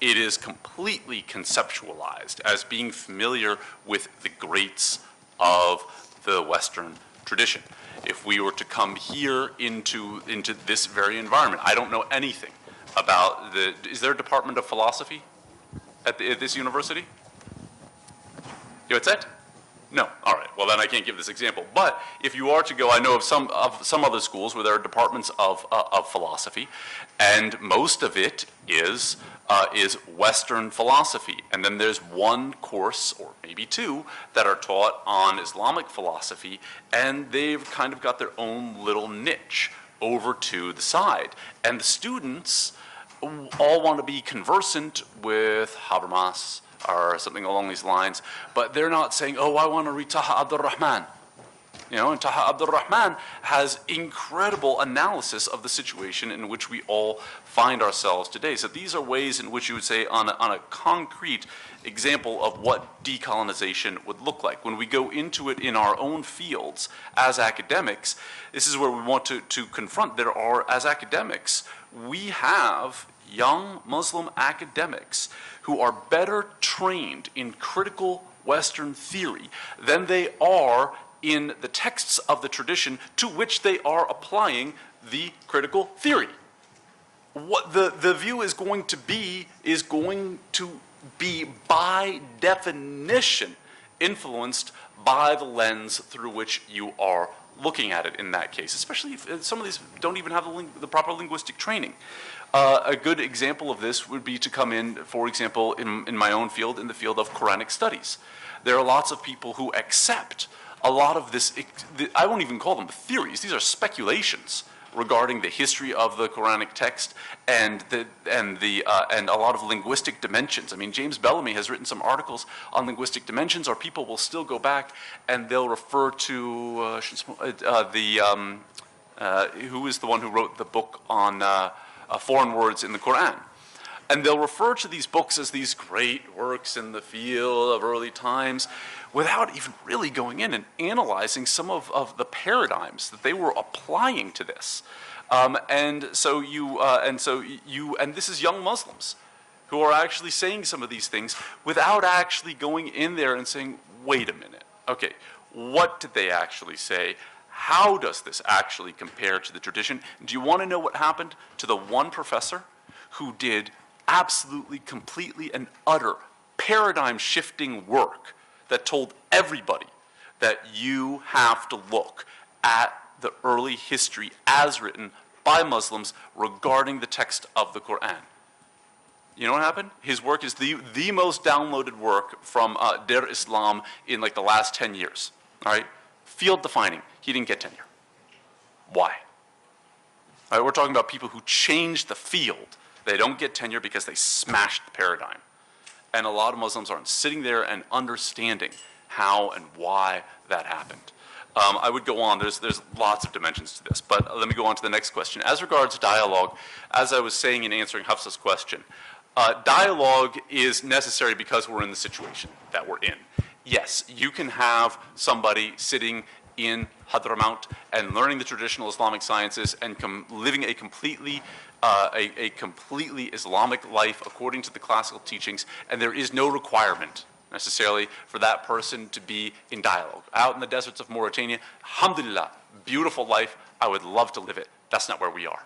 it is completely conceptualized as being familiar with the greats of the Western tradition. If we were to come here into this very environment, I don't know anything about is there a department of philosophy at this university? What's that? No. All right. Well, then I can't give this example. But if you are to go, I know of some other schools where there are departments of philosophy, and most of it is Western philosophy. And then there's one course, or maybe two, that are taught on Islamic philosophy, and they've kind of got their own little niche over to the side. And the students all want to be conversant with Habermas, or something along these lines, but they're not saying, oh, I want to read Taha Abdul Rahman. And Taha Abdul Rahman has incredible analysis of the situation in which we all find ourselves today. So these are ways in which you would say on a concrete example of what decolonization would look like. When we go into it in our own fields as academics, this is where we want to confront. As academics, we have young Muslim academics who are better trained in critical Western theory than they are in the texts of the tradition to which they are applying the critical theory. What the view is going to be by definition influenced by the lens through which you are looking at it in that case, especially if some of these don't even have the proper linguistic training. A good example of this would be to come in, for example, in my own field, in the field of Quranic studies. There are lots of people who accept a lot of this, I won't even call them theories, these are speculations regarding the history of the Quranic text and a lot of linguistic dimensions. I mean, James Bellamy has written some articles on linguistic dimensions, or people will still go back and they'll refer to who is the one who wrote the book on foreign words in the Quran. And they'll refer to these books as these great works in the field of early times without even really going in and analyzing some of the paradigms that they were applying to this. And this is young Muslims who are actually saying some of these things without actually going in there and saying, wait a minute, okay, what did they actually say? How does this actually compare to the tradition? Do you want to know what happened to the one professor who did absolutely, completely, and utter paradigm-shifting work that told everybody that you have to look at the early history as written by Muslims regarding the text of the Quran? You know what happened? His work is the most downloaded work from Dar Islam in like the last 10 years. All right? Field defining. He didn't get tenure. Why? All right, we're talking about people who changed the field. They don't get tenure because they smashed the paradigm. And a lot of Muslims aren't sitting there and understanding how and why that happened. I would go on. There's lots of dimensions to this, but let me go on to the next question. As regards dialogue, as I was saying in answering Hafsa's question, dialogue is necessary because we're in the situation that we're in. Yes, you can have somebody sitting in Hadramaut and learning the traditional Islamic sciences and living a completely Islamic life according to the classical teachings, and there is no requirement necessarily for that person to be in dialogue. Out in the deserts of Mauritania, alhamdulillah, beautiful life, I would love to live it. That's not where we are.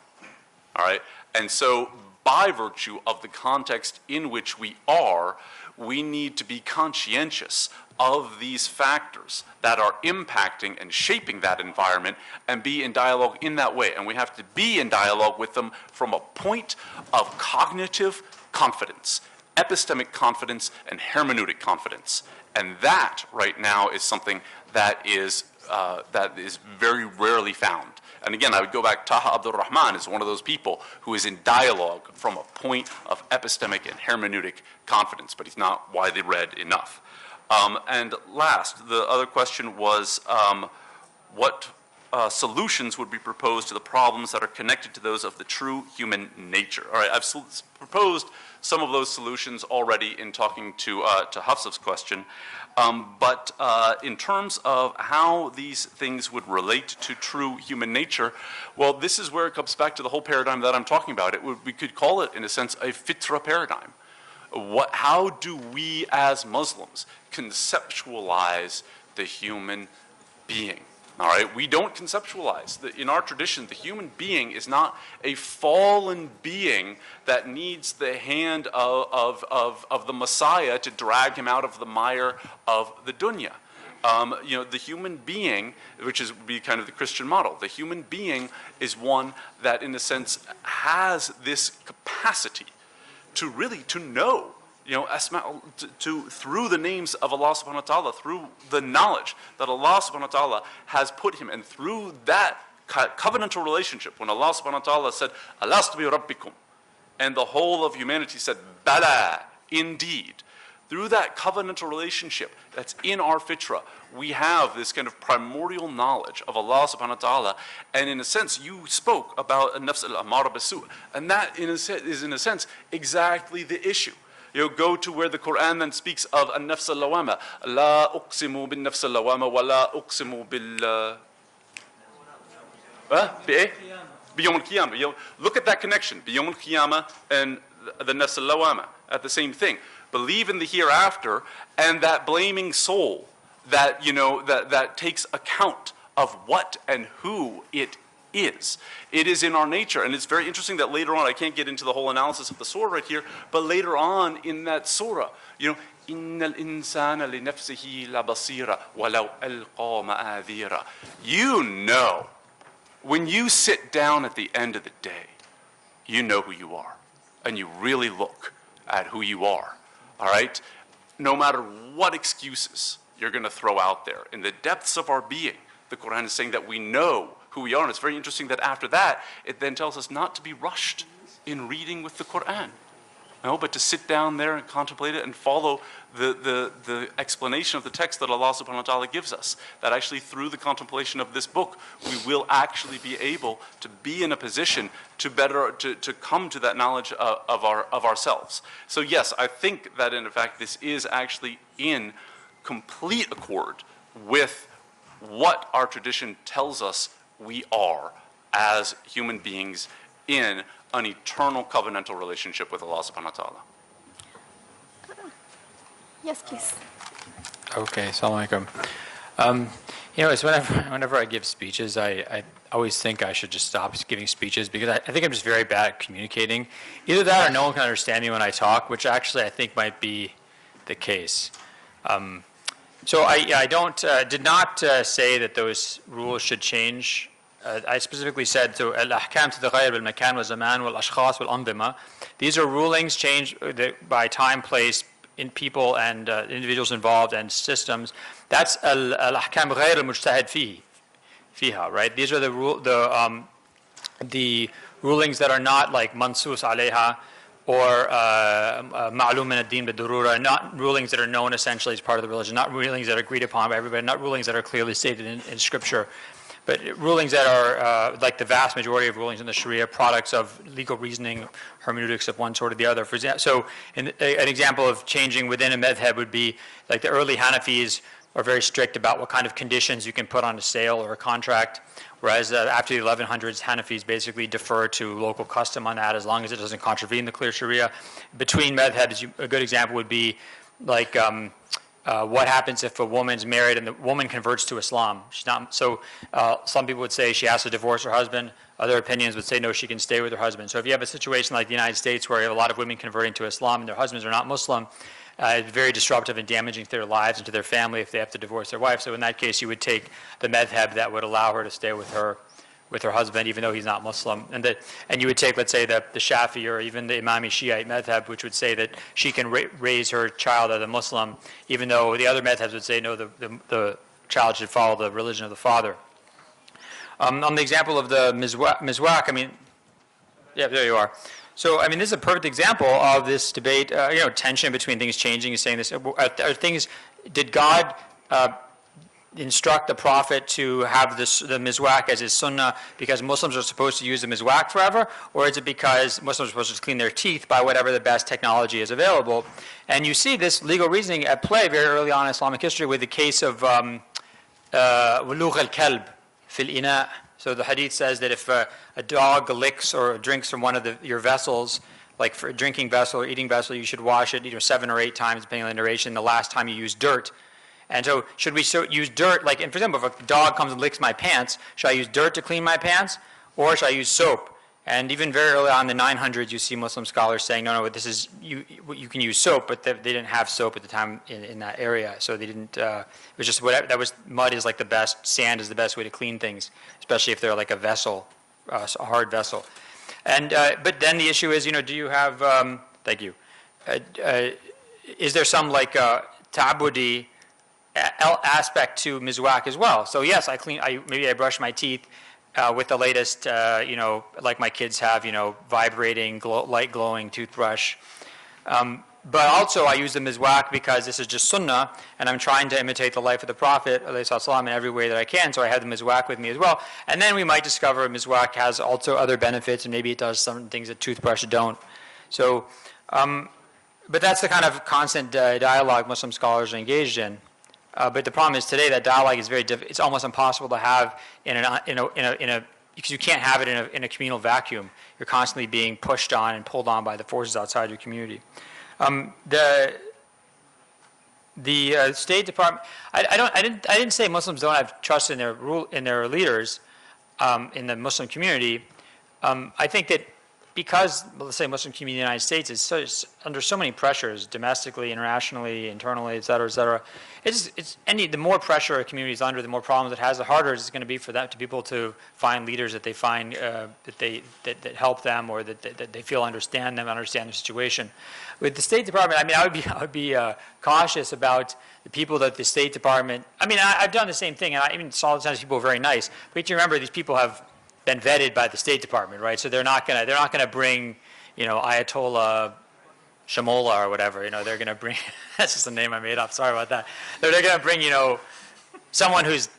All right? And so by virtue of the context in which we are, we need to be conscientious of these factors that are impacting and shaping that environment and be in dialogue in that way. And we have to be in dialogue with them from a point of cognitive confidence, epistemic confidence, and hermeneutic confidence. And that right now is something that is very rarely found. And again, I would go back, Taha Abdul Rahman is one of those people who is in dialogue from a point of epistemic and hermeneutic confidence, but he's not widely read enough. And last, the other question was what solutions would be proposed to the problems that are connected to those of the true human nature? All right, I've proposed some of those solutions already in talking to Hafsa's question. But in terms of how these things would relate to true human nature, well, this is where it comes back to the whole paradigm that I'm talking about. We could call it, in a sense, a fitra paradigm. How do we as Muslims conceptualize the human being? All right, we don't conceptualize. In our tradition, the human being is not a fallen being that needs the hand of the Messiah to drag him out of the mire of the dunya. You know, the human being, which would be kind of the Christian model, the human being is one that, in a sense, has this capacity to really know. You know, through the names of Allah subhanahu wa ta'ala, through the knowledge that Allah subhanahu wa ta'ala has put him, and through that covenantal relationship, when Allah subhanahu wa ta'ala said, Alastu bi rabbikum, and the whole of humanity said, Bala, indeed. Through that covenantal relationship that's in our fitra, we have this kind of primordial knowledge of Allah subhanahu wa ta'ala, and in a sense, you spoke about an-nafs al-amara bis-su', and that is in a sense exactly the issue. You go to where the Quran then speaks of an-nafs al-lawama. La uqsimu bin-nafs al-lawama wa la uqsimu bil... Biyawm al-qiyamah. Look at that connection. Biyawm al-qiyamah and the nafs al-lawama at the same thing. Believe in the hereafter and that blaming soul that, you know, that takes account of what and who it is. It is in our nature, and it's very interesting that later on, I can't get into the whole analysis of the surah right here, but later on in that surah, you know, إِنَّ الْإِنسَانَ لِنَفْسِهِ لَبَصِيرًا وَلَوْ أَلْقَى مَآذِيرًا. You know, when you sit down at the end of the day, you know who you are, and you really look at who you are, all right? No matter what excuses you're going to throw out there, in the depths of our being, the Quran is saying that we know who we are. And it's very interesting that after that, it then tells us not to be rushed in reading with the Quran, no, but to sit down there and contemplate it and follow the explanation of the text that Allah subhanahu wa ta'ala gives us. That actually through the contemplation of this book, we will actually be able to be in a position to to come to that knowledge of ourselves. So yes, I think that in fact this is actually in complete accord with what our tradition tells us we are as human beings in an eternal covenantal relationship with Allah subhanahu wa ta'ala. Yes, please. Okay, assalamu alaikum. You know, it's whenever I give speeches, I always think I should just stop giving speeches because I think I'm just very bad at communicating. Either that or no one can understand me when I talk, which actually I think might be the case. So I did not say that those rules should change. I specifically said, so al-ahkam tataghayyar bil-makan wa-zaman wal-ashkhas wal-anzima. These are rulings changed by time, place, in people and individuals involved and systems. That's al-ahkam ghayr al-mujtahid fiha, right? These are the rulings that are not like mansus alayha or ma'lum min ad-din bid-durura, not rulings that are known essentially as part of the religion, not rulings that are agreed upon by everybody, not rulings that are clearly stated in Scripture, but rulings that are like the vast majority of rulings in the Sharia, products of legal reasoning, hermeneutics of one sort or the other. For example, so an example of changing within a madhab would be like the early Hanafis are very strict about what kind of conditions you can put on a sale or a contract, whereas after the 1100s, Hanafis basically defer to local custom on that as long as it doesn't contravene the clear Sharia. Between madhabs, a good example would be like what happens if a woman's married and the woman converts to Islam? She's not, so some people would say she has to divorce her husband. Other opinions would say no, she can stay with her husband. So if you have a situation like the United States where you have a lot of women converting to Islam and their husbands are not Muslim, it's very disruptive and damaging to their lives and to their family if they have to divorce their wife. So in that case, you would take the madhab that would allow her to stay with her husband, even though he's not Muslim. And you would take, let's say, the Shafi or even the Imami Shiite madhab, which would say that she can raise her child as a Muslim, even though the other madhabs would say, no, the child should follow the religion of the father. On the example of the mizwak, I mean, yeah, there you are. So, I mean, this is a perfect example of this debate, tension between things changing. He's saying this, did God instruct the Prophet to have the mizwak as his sunnah because Muslims are supposed to use the mizwak forever, or is it because Muslims are supposed to clean their teeth by whatever the best technology is available? And you see this legal reasoning at play very early on in Islamic history with the case of wulugh al-kalb fil ina. So the hadith says that if a dog licks or drinks from one of your vessels, like for a drinking vessel or eating vessel, you should wash it 7 or 8 times depending on the narration, the last time you use dirt. And so should we use dirt, like, and for example, if a dog comes and licks my pants, should I use dirt to clean my pants, or should I use soap? And even very early on in the 900s, you see Muslim scholars saying, no, this is, you can use soap, but they didn't have soap at the time in that area. So they didn't, it was just whatever, mud is like the best, sand is the best way to clean things, especially if they're like a vessel, a hard vessel. And, but then the issue is, do you have, thank you, is there some like ta'abudi aspect to mizwak as well? So yes, maybe I brush my teeth with the latest, like my kids have, vibrating, light glowing toothbrush. But also I use the mizwak because this is just sunnah, and I'm trying to imitate the life of the Prophet ﷺ in every way that I can, so I have the mizwak with me as well. And then we might discover mizwak has also other benefits, and maybe it does some things that toothbrush don't. So, but that's the kind of constant dialogue Muslim scholars are engaged in. But the problem is today that dialogue is very it's almost impossible to have because you can't have it in a communal vacuum. You're constantly being pushed on and pulled on by the forces outside your community. The State Department. I didn't say Muslims don't have trust in their leaders in the Muslim community. I think that because, let's say, Muslim community in the United States is under so many pressures, domestically, internationally, internally, et cetera, the more pressure a community is under, the more problems it has, the harder it's going to be for people to find leaders that they find that help them or that they feel understand their situation. With the State Department, I mean, I would be cautious about the people that the State Department. I mean, I've done the same thing, and I even saw sometimes people are very nice. But you remember, these people have been vetted by the State Department, right? So they're not gonna bring, Ayatollah Shamola or whatever. They're gonna bring. That's just a name I made up. Sorry about that. They're gonna bring, someone whose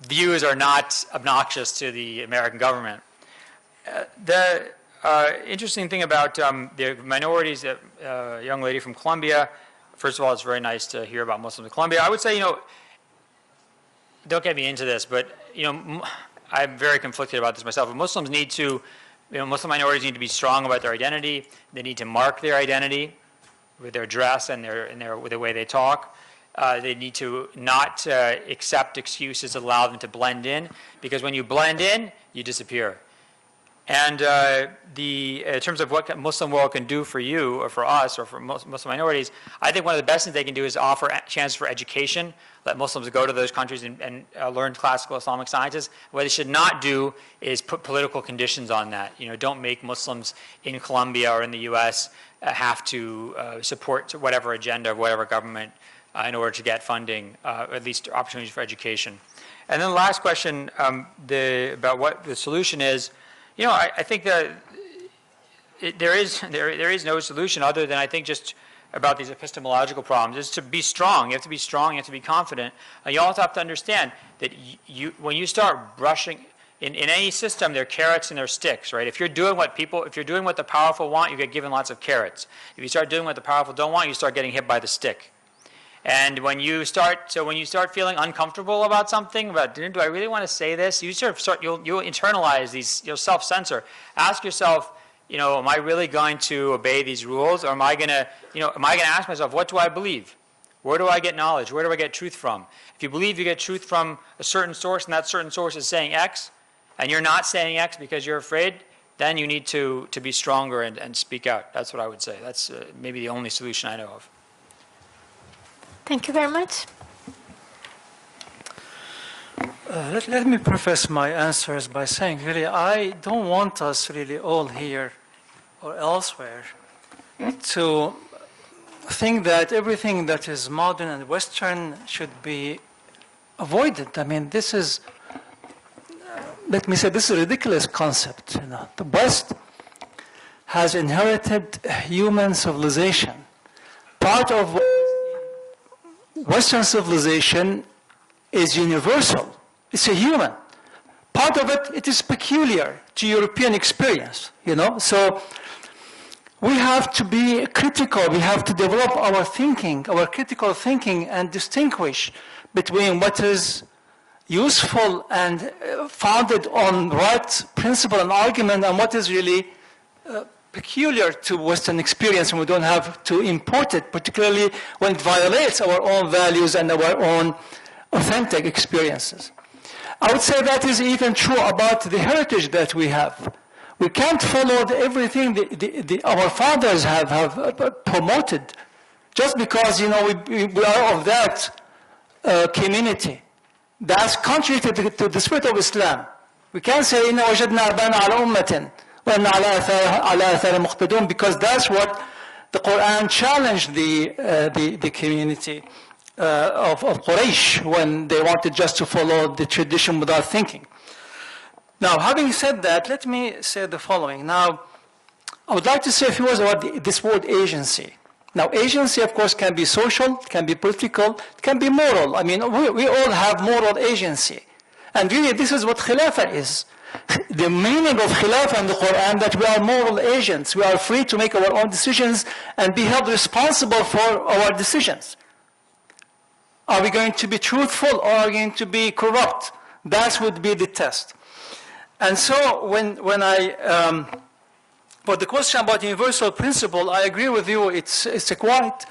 views are not obnoxious to the American government. The interesting thing about the minorities, a young lady from Colombia. First of all, it's very nice to hear about Muslims in Colombia. I would say, don't get me into this, but I'm very conflicted about this myself. Muslims need to, Muslim minorities need to be strong about their identity. They need to mark their identity with their dress and with the way they talk. They need to not accept excuses that allow them to blend in, because when you blend in, you disappear. And in terms of what Muslim world can do for you or for us or for Muslim minorities, I think one of the best things they can do is offer chances for education. Let Muslims go to those countries and learn classical Islamic sciences. What they should not do is put political conditions on that. Don't make Muslims in Colombia or in the U.S. Have to support whatever agenda of whatever government in order to get funding, at least opportunities for education. And then the last question about what the solution is. I think that there is no solution other than, I think, just about these epistemological problems. Is to be strong. You have to be strong. You have to be confident. You also have to understand that when you start brushing in any system, there are carrots and there are sticks, right? If you're doing what the powerful want, you get given lots of carrots. If you start doing what the powerful don't want, you start getting hit by the stick. And when you start feeling uncomfortable about something, do I really want to say this? You'll internalize these, you'll self-censor. Ask yourself, am I really going to obey these rules, or am I going to ask myself, what do I believe? Where do I get knowledge? Where do I get truth from? If you believe you get truth from a certain source, and that certain source is saying X, and you're not saying X because you're afraid, then you need to be stronger and speak out. That's what I would say. That's maybe the only solution I know of. Thank you very much. Let me preface my answers by saying, really, I don't want us really all here or elsewhere to think that everything that is modern and Western should be avoided. I mean, this is, let me say, this is a ridiculous concept. The West has inherited human civilization. Part of Western civilization is universal. It's a human. Part of it, it is peculiar to European experience, So we have to be critical. We have to develop our thinking, our critical thinking, and distinguish between what is useful and founded on right principle and argument and what is really peculiar to Western experience, and we don't have to import it, particularly when it violates our own values and our own authentic experiences. I would say that is even true about the heritage that we have. We can't follow everything our fathers have promoted just because we are of that community. That's contrary to the spirit of Islam. We can't say إِنَّ وَجَدْنَا آبَانَا عَلَى أُمَّةٍ وَإِنَّ عَلَى آثَارِهِمْ مُقْتَدُونَ, because that's what the Quran challenged the community of Quraysh when they wanted just to follow the tradition without thinking. Now, having said that, let me say the following. Now, I would like to say a few words about this word agency. Now, agency, of course, can be social, can be political, it can be moral. I mean, we all have moral agency. And really, this is what Khilafah is. The meaning of Khilafah in the Quran, that we are moral agents. We are free to make our own decisions and be held responsible for our decisions. Are we going to be truthful or are we going to be corrupt? That would be the test. And so when but the question about universal principle, I agree with you. It's a quite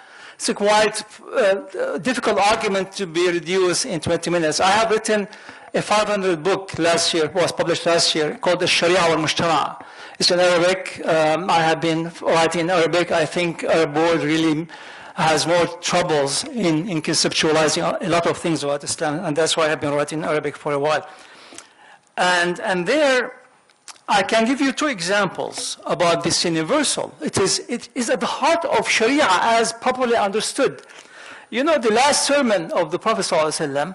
difficult argument to be reduced in 20 minutes. I have written a 500 book last year, was published last year, called the Sharia wal-Mujtama'. It's in Arabic. I have been writing in Arabic. I think our board really has more troubles in conceptualizing a lot of things about Islam, and that's why I have been writing in Arabic for a while. And there, I can give you two examples about this universal. It is at the heart of Sharia as properly understood. The last sermon of the Prophet ﷺ,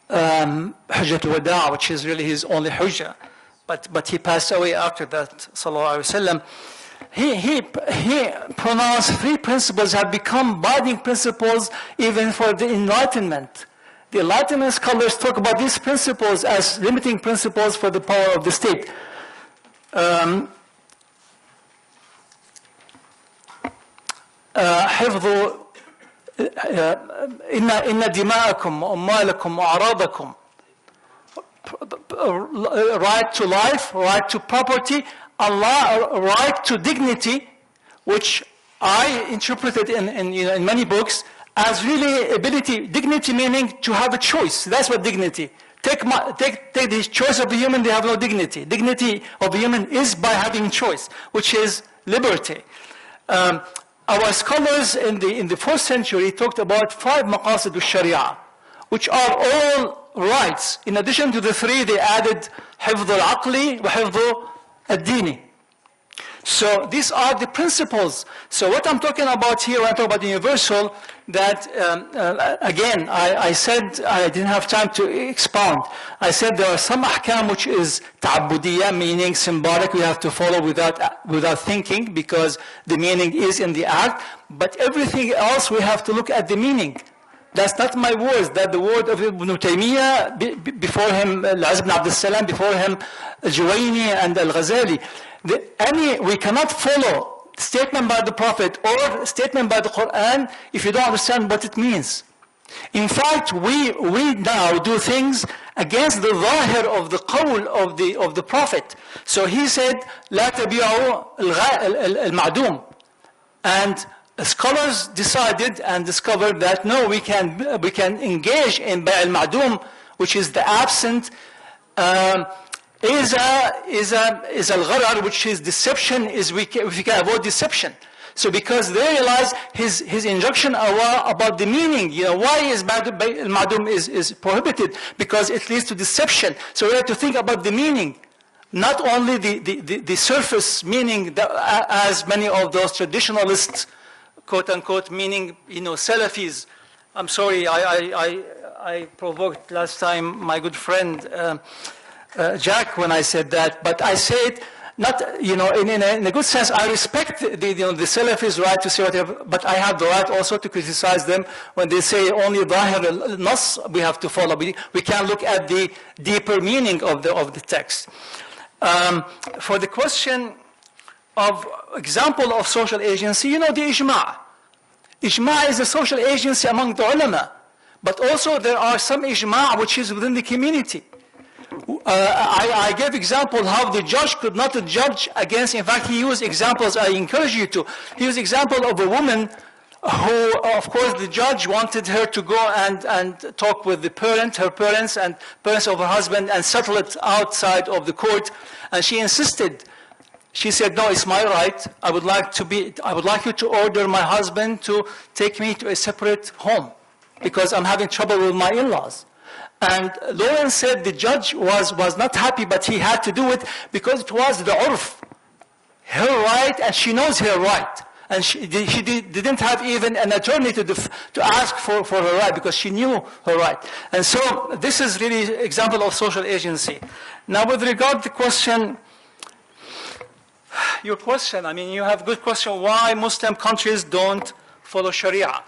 Hujjat al-Wada', which is really his only hujjah, but he passed away after that, sallallahu alaihi wasallam. He pronounced three principles have become binding principles even for the Enlightenment. The Enlightenment scholars talk about these principles as limiting principles for the power of the state. حفظ إن دماءكم وأموالكم وأعراضكم right to life, right to property, Allah, right to dignity, which I interpreted in many books as really ability, dignity meaning to have a choice. That's what dignity. Take the choice of a human, they have no dignity. Dignity of a human is by having choice, which is liberty. Our scholars in the 4th century talked about 5 maqasid al-Sharia, which are all rights. In addition to the 3, they added حفظ العقل وحفظ الدين. So these are the principles. So what I'm talking about here, when I talk about universal, that again, I said I didn't have time to expound. I said there are some ahkam which is ta'abbudiyya, meaning symbolic, we have to follow without thinking, because the meaning is in the act. But everything else we have to look at the meaning. That's not my words, that's the word of Ibn Taymiyyah, before him Al-Izz ibn Abd al-Salam, before him Al-Juwayni and Al-Ghazali. We cannot follow statement by the Prophet or statement by the Quran if you don't understand what it means. In fact, we now do things against the zahir of the qawl of the Prophet. So he said, لا تبيعوا المعدوم. And scholars decided and discovered that no, we can engage in bay' al-ma'dum, which is the absent, is al-gharar, which is deception, we can avoid deception. So because they realize his injunction about the meaning, why is al-ma'dum is prohibited? Because it leads to deception. So we have to think about the meaning, not only the surface meaning that, as many of those traditionalists, quote unquote, meaning, Salafis. I'm sorry, I provoked last time my good friend Jack when I said that, but I say it not, in a good sense. I respect the Salafis' right to say whatever, but I have the right also to criticize them when they say only Zahir al-Nas we have to follow. We can't look at the deeper meaning of the text. For the question of example of social agency, the ijma'. Ijma' is a social agency among the ulama, but also there are some ijma' which is within the community. I gave example how the judge could not judge against, in fact he used examples, I encourage you to, he used example of a woman who, of course, the judge wanted her to go and talk with her parents and parents of her husband and settle it outside of the court, and she insisted. She said, no, it's my right. I would like you to order my husband to take me to a separate home because I'm having trouble with my in-laws. And Lowen said the judge was not happy, but he had to do it because it was the urf, her right, and she knows her right. And she didn't have even an attorney to ask for her right because she knew her right. And so this is really an example of social agency. Now with regard to the question, your question, you have a good question, why Muslim countries don't follow Sharia?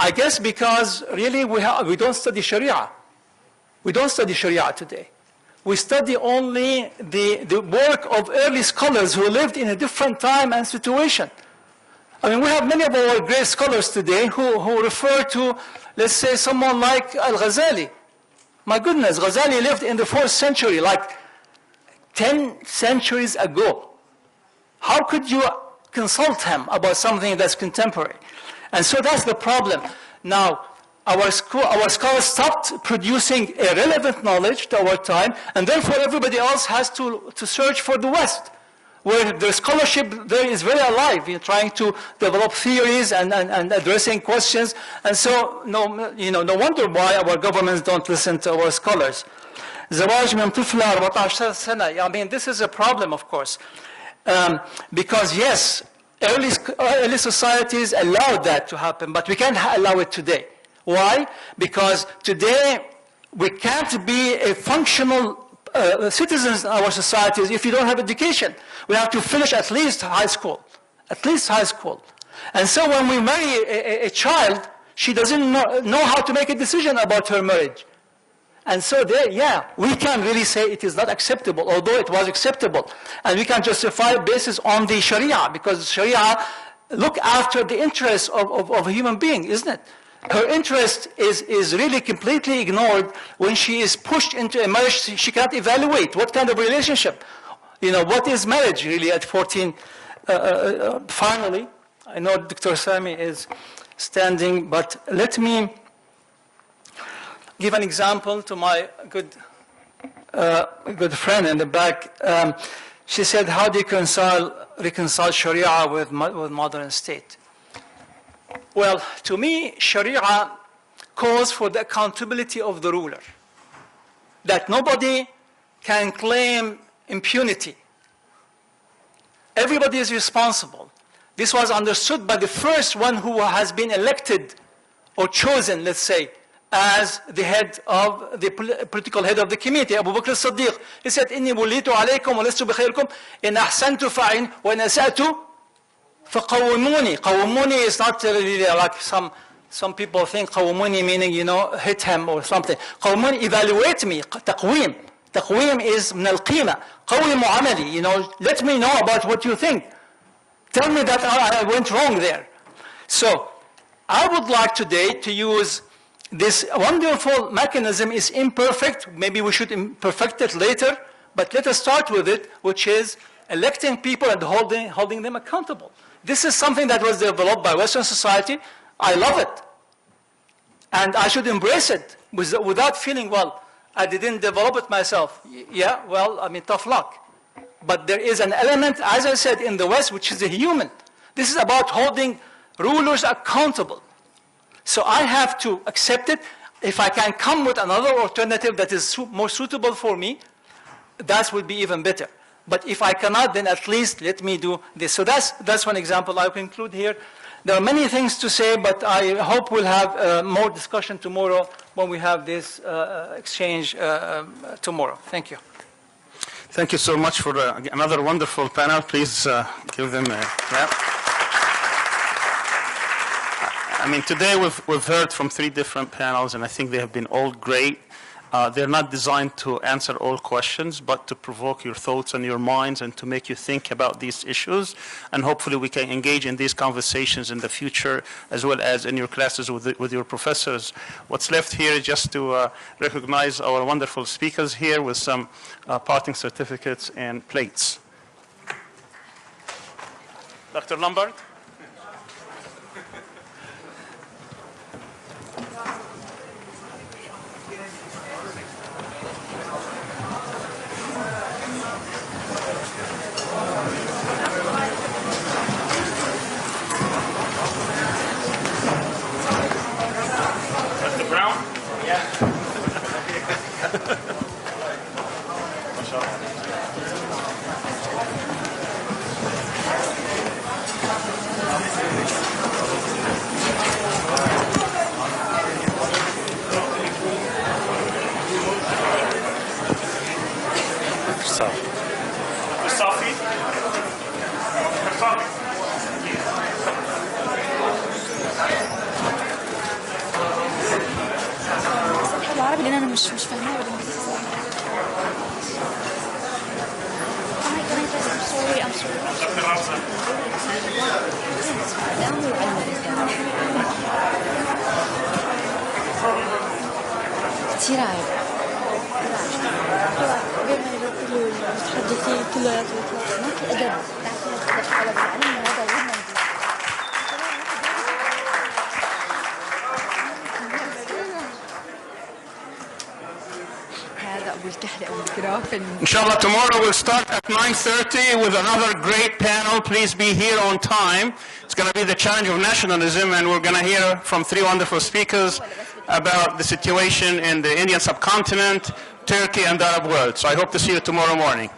I guess because really we don't study Sharia. We don't study Sharia today. We study only the work of early scholars who lived in a different time and situation. We have many of our great scholars today who refer to, let's say, someone like Al-Ghazali. My goodness, Ghazali lived in the 4th century, like 10 centuries ago. How could you consult him about something that's contemporary? And so that's the problem. Now, our scholars stopped producing a relevant knowledge to our time, and therefore everybody else has to search for the West, where the scholarship there is very alive, trying to develop theories and addressing questions. And so, no wonder why our governments don't listen to our scholars. زواج من طفلة 14 سنة. This is a problem, of course. Because yes, early societies allowed that to happen, but we can't allow it today. Why? Because today we can't be a functional citizens in our societies if you don't have education. We have to finish at least high school. At least high school. And so when we marry a child, she doesn't know how to make a decision about her marriage. And so there, we can really say it is not acceptable, although it was acceptable. And we can justify it based on the Sharia, because Sharia look after the interests of a human being, isn't it? her interest is really completely ignored when she is pushed into a marriage she cannot evaluate. What kind of relationship? What is marriage really at 14? Finally, I know Dr. Sami is standing, but let me give an example to my good friend in the back. She said, how do you reconcile Sharia with modern state? Well, to me, Sharia calls for the accountability of the ruler, that nobody can claim impunity. Everybody is responsible. This was understood by the first one who has been elected or chosen, let's say, as the head of the political head of the community, Abu Bakr as-Siddiq. He said, إِنِّي بُلِّيتُ عَلَيْكُمْ وَلَسْتُ بِخَيْرِكُمْ إِنْ أَحْسَنْتُ فَعِنْ وَإِنْ أَسَأْتُ فَقَوِّمُونِي. Qawwimuni is not really like some people think qawwimuni meaning, hit him or something. Qawwimuni, evaluate me. Taqweem. Taqweem is min al-qima. Qawwimu amali. Let me know about what you think. Tell me that I went wrong there. So, I would like today to use this wonderful mechanism. Is imperfect. Maybe we should perfect it later. But let us start with it, which is electing people and holding them accountable. This is something that was developed by Western society. I love it. And I should embrace it without feeling, well, I didn't develop it myself. Yeah, well, tough luck. But there is an element, as I said, in the West, which is a human. This is about holding rulers accountable. So I have to accept it. If I can come with another alternative that is more suitable for me, that would be even better. But if I cannot, then at least let me do this. So that's one example I'll conclude here. There are many things to say, but I hope we'll have more discussion tomorrow when we have this exchange tomorrow. Thank you. Thank you so much for another wonderful panel. Please give them a clap. Today we've heard from 3 different panels, and I think they have been all great. They're not designed to answer all questions, but to provoke your thoughts and your minds and to make you think about these issues. And hopefully we can engage in these conversations in the future, as well as in your classes with your professors. What's left here is just to recognize our wonderful speakers here with some parting certificates and plates. Dr. Lumbard? كثير عيب المتحدثين كلياتهم ما في أدب على العلم هذا وين هذا أبو الكحل أو الجرافن. Inshallah, tomorrow we'll start at 9:30 with another great panel. Please be here on time. It's going to be the challenge of nationalism, and we're going to hear from 3 wonderful speakers about the situation in the Indian subcontinent, Turkey, and the Arab world. So I hope to see you tomorrow morning.